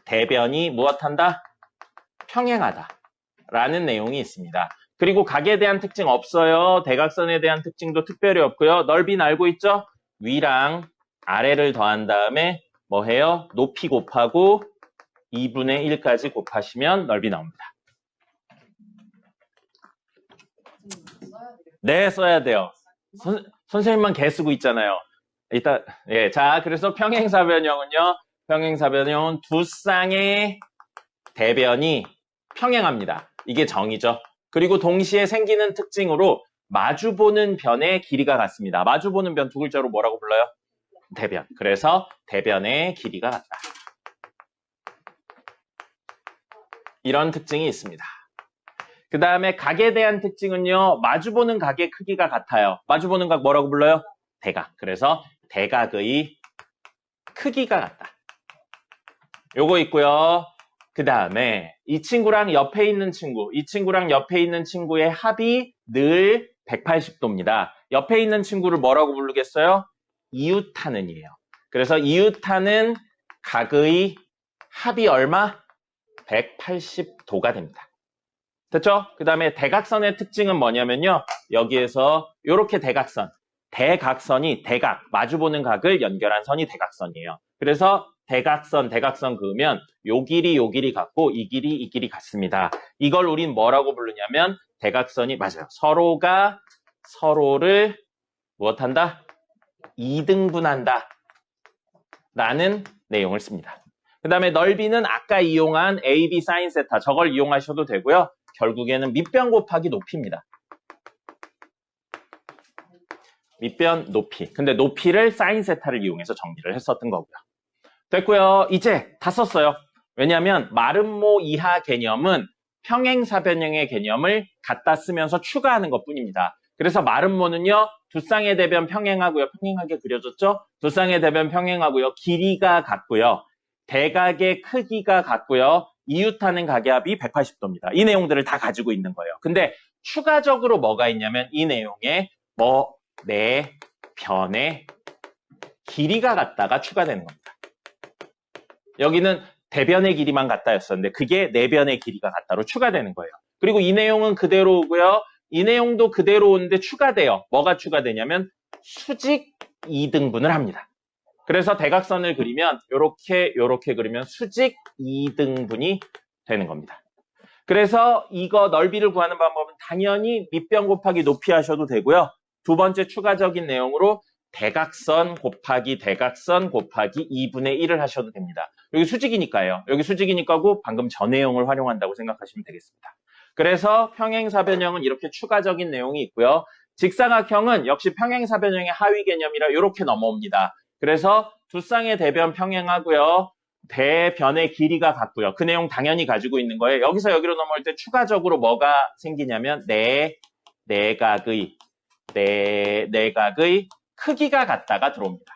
대변이 무엇한다? 평행하다 라는 내용이 있습니다. 그리고 각에 대한 특징 없어요. 대각선에 대한 특징도 특별히 없고요. 넓이는 알고 있죠? 위랑 아래를 더한 다음에 뭐 해요? 높이 곱하고 2분의 1까지 곱하시면 넓이 나옵니다. 네, 써야 돼요. 선생님만 개 쓰고 있잖아요. 일단, 예. 자, 그래서 평행사변형은요, 평행사변형은 두 쌍의 대변이 평행합니다. 이게 정의죠. 그리고 동시에 생기는 특징으로 마주보는 변의 길이가 같습니다. 마주보는 변 두 글자로 뭐라고 불러요? 대변. 그래서 대변의 길이가 같다. 이런 특징이 있습니다. 그 다음에 각에 대한 특징은요. 마주보는 각의 크기가 같아요. 마주보는 각 뭐라고 불러요? 대각. 그래서 대각의 크기가 같다. 요거 있고요. 그 다음에 이 친구랑 옆에 있는 친구, 이 친구랑 옆에 있는 친구의 합이 늘 180도입니다. 옆에 있는 친구를 뭐라고 부르겠어요? 이웃하는이에요. 그래서 이웃하는 각의 합이 얼마? 180도가 됩니다. 됐죠? 그 다음에 대각선의 특징은 뭐냐면요. 여기에서 이렇게 대각선이 대각, 마주보는 각을 연결한 선이 대각선이에요. 그래서 대각선 그으면 요 길이 같고 이 길이 같습니다. 이걸 우린 뭐라고 부르냐면 대각선이 맞아요. 서로가 서로를 무엇한다? 2등분한다 라는 내용을 씁니다. 그 다음에 넓이는 아까 이용한 AB sin 세타 저걸 이용하셔도 되고요. 결국에는 밑변 곱하기 높이입니다. 밑변 높이. 근데 높이를 sin 세타를 이용해서 정리를 했었던 거고요. 됐고요. 이제 다 썼어요. 왜냐하면 마름모 이하 개념은 평행사변형의 개념을 갖다 쓰면서 추가하는 것뿐입니다. 그래서 마름모는요. 두 쌍의 대변 평행하고요. 평행하게 그려졌죠? 두 쌍의 대변 평행하고요. 길이가 같고요. 대각의 크기가 같고요. 이웃하는 각의 합이 180도입니다. 이 내용들을 다 가지고 있는 거예요. 근데 추가적으로 뭐가 있냐면 이 내용에 네 변의 길이가 같다가 추가되는 겁니다. 여기는 대변의 길이만 같다였었는데 그게 네 변의 길이가 같다로 추가되는 거예요. 그리고 이 내용은 그대로 오고요. 이 내용도 그대로 오는데 추가돼요. 뭐가 추가되냐면 수직 2등분을 합니다. 그래서 대각선을 그리면 요렇게 그리면 수직 2등분이 되는 겁니다. 그래서 이거 넓이를 구하는 방법은 당연히 밑변 곱하기 높이 하셔도 되고요. 두 번째 추가적인 내용으로 대각선 곱하기 대각선 곱하기 2분의 1을 하셔도 됩니다. 여기 수직이니까요. 여기 수직이니까고 방금 저 내용을 활용한다고 생각하시면 되겠습니다. 그래서 평행사변형은 이렇게 추가적인 내용이 있고요. 직사각형은 역시 평행사변형의 하위 개념이라 이렇게 넘어옵니다. 그래서 두 쌍의 대변 평행하고요. 대변의 길이가 같고요. 그 내용 당연히 가지고 있는 거예요. 여기서 여기로 넘어올 때 추가적으로 뭐가 생기냐면 내각의 크기가 같다가 들어옵니다.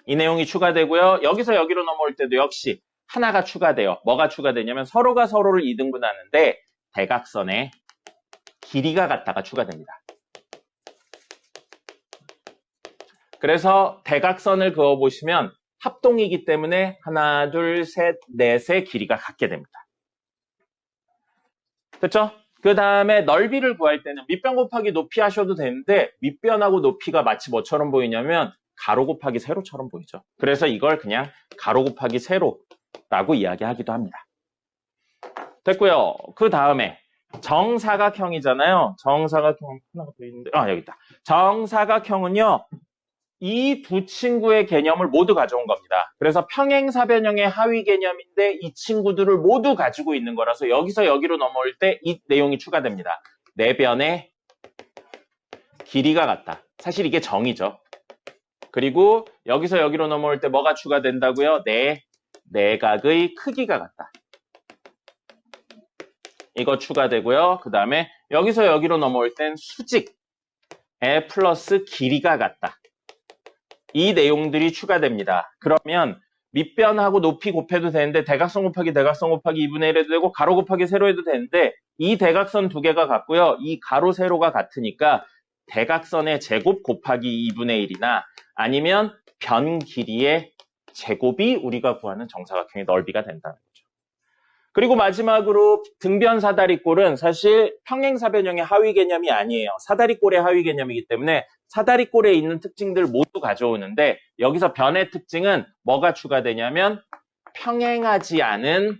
이 내용이 추가되고요. 여기서 여기로 넘어올 때도 역시 하나가 추가돼요. 뭐가 추가되냐면 서로가 서로를 2등분하는데 대각선의 길이가 같다가 추가됩니다. 그래서 대각선을 그어보시면 합동이기 때문에 하나, 둘, 셋, 넷의 길이가 같게 됩니다. 됐죠? 그 다음에 넓이를 구할 때는 밑변 곱하기 높이 하셔도 되는데 밑변하고 높이가 마치 뭐처럼 보이냐면 가로 곱하기 세로처럼 보이죠. 그래서 이걸 그냥 가로 곱하기 세로라고 이야기하기도 합니다. 됐고요. 그 다음에 정사각형이잖아요. 정사각형 하나가 더 있는데 여기 있다. 정사각형은요. 이 두 친구의 개념을 모두 가져온 겁니다. 그래서 평행사변형의 하위 개념인데 이 친구들을 모두 가지고 있는 거라서 여기서 여기로 넘어올 때 이 내용이 추가됩니다. 네 변의 길이가 같다. 사실 이게 정이죠. 그리고 여기서 여기로 넘어올 때 뭐가 추가된다고요? 내각의 크기가 같다. 이거 추가되고요. 그 다음에 여기서 여기로 넘어올 땐 수직에 플러스 길이가 같다. 이 내용들이 추가됩니다. 그러면 밑변하고 높이 곱해도 되는데 대각선 곱하기 대각선 곱하기 2분의 1 해도 되고 가로 곱하기 세로 해도 되는데 이 대각선 두 개가 같고요. 이 가로 세로가 같으니까 대각선의 제곱 곱하기 2분의 1이나 아니면 변 길이의 제곱이 우리가 구하는 정사각형의 넓이가 된다는 거죠. 그리고 마지막으로 등변 사다리꼴은 사실 평행사변형의 하위 개념이 아니에요. 사다리꼴의 하위 개념이기 때문에 사다리꼴에 있는 특징들 모두 가져오는데 여기서 변의 특징은 뭐가 추가되냐면 평행하지 않은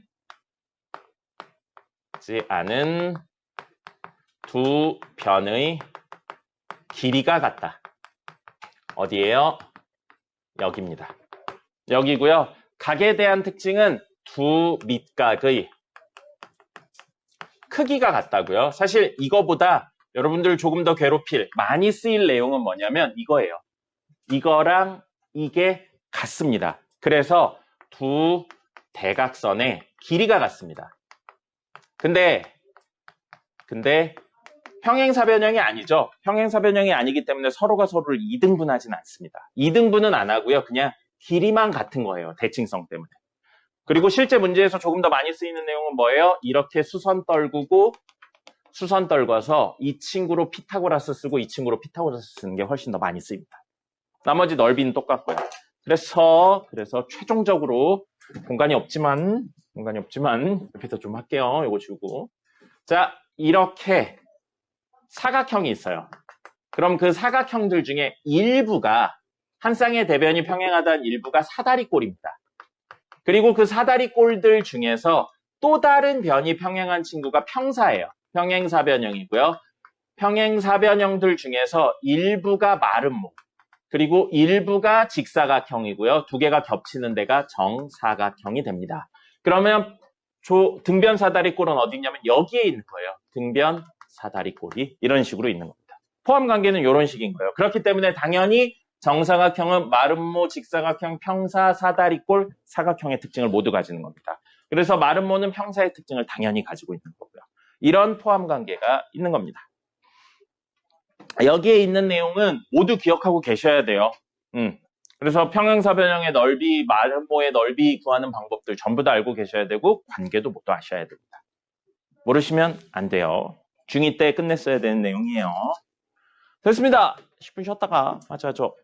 두 변의 길이가 같다. 어디예요? 여기입니다. 여기고요. 각에 대한 특징은 두 밑각의 크기가 같다고요. 사실 이거보다 여러분들 조금 더 괴롭힐 많이 쓰일 내용은 뭐냐면 이거예요. 이거랑 이게 같습니다. 그래서 두 대각선의 길이가 같습니다. 근데 평행사변형이 아니죠. 평행사변형이 아니기 때문에 서로가 서로를 2등분하진 않습니다. 2등분은 안 하고요. 그냥 길이만 같은 거예요. 대칭성 때문에. 그리고 실제 문제에서 조금 더 많이 쓰이는 내용은 뭐예요? 이렇게 수선 떨궈서 이 친구로 피타고라스 쓰고 이 친구로 피타고라스 쓰는 게 훨씬 더 많이 쓰입니다. 나머지 넓이는 똑같고요. 그래서 최종적으로 공간이 없지만 옆에서 좀 할게요. 이거 지우고. 자, 이렇게 사각형이 있어요. 그럼 그 사각형들 중에 일부가 한 쌍의 대변이 평행하다는 일부가 사다리꼴입니다. 그리고 그 사다리꼴들 중에서 또 다른 변이 평행한 친구가 평사예요. 평행사변형이고요. 평행사변형들 중에서 일부가 마름모, 그리고 일부가 직사각형이고요. 두 개가 겹치는 데가 정사각형이 됩니다. 그러면 등변 사다리꼴은 어디 있냐면 여기에 있는 거예요. 등변 사다리꼴이 이런 식으로 있는 겁니다. 포함 관계는 이런 식인 거예요. 그렇기 때문에 당연히 정사각형은 마름모, 직사각형, 평사, 사다리꼴, 사각형의 특징을 모두 가지는 겁니다. 그래서 마름모는 평사의 특징을 당연히 가지고 있는 거고요. 이런 포함 관계가 있는 겁니다. 여기에 있는 내용은 모두 기억하고 계셔야 돼요. 그래서 평행사변형의 넓이, 마름모의 넓이 구하는 방법들 전부 다 알고 계셔야 되고 관계도 모두 아셔야 됩니다. 모르시면 안 돼요. 중2 때 끝냈어야 되는 내용이에요. 됐습니다. 10분 쉬었다가 하죠.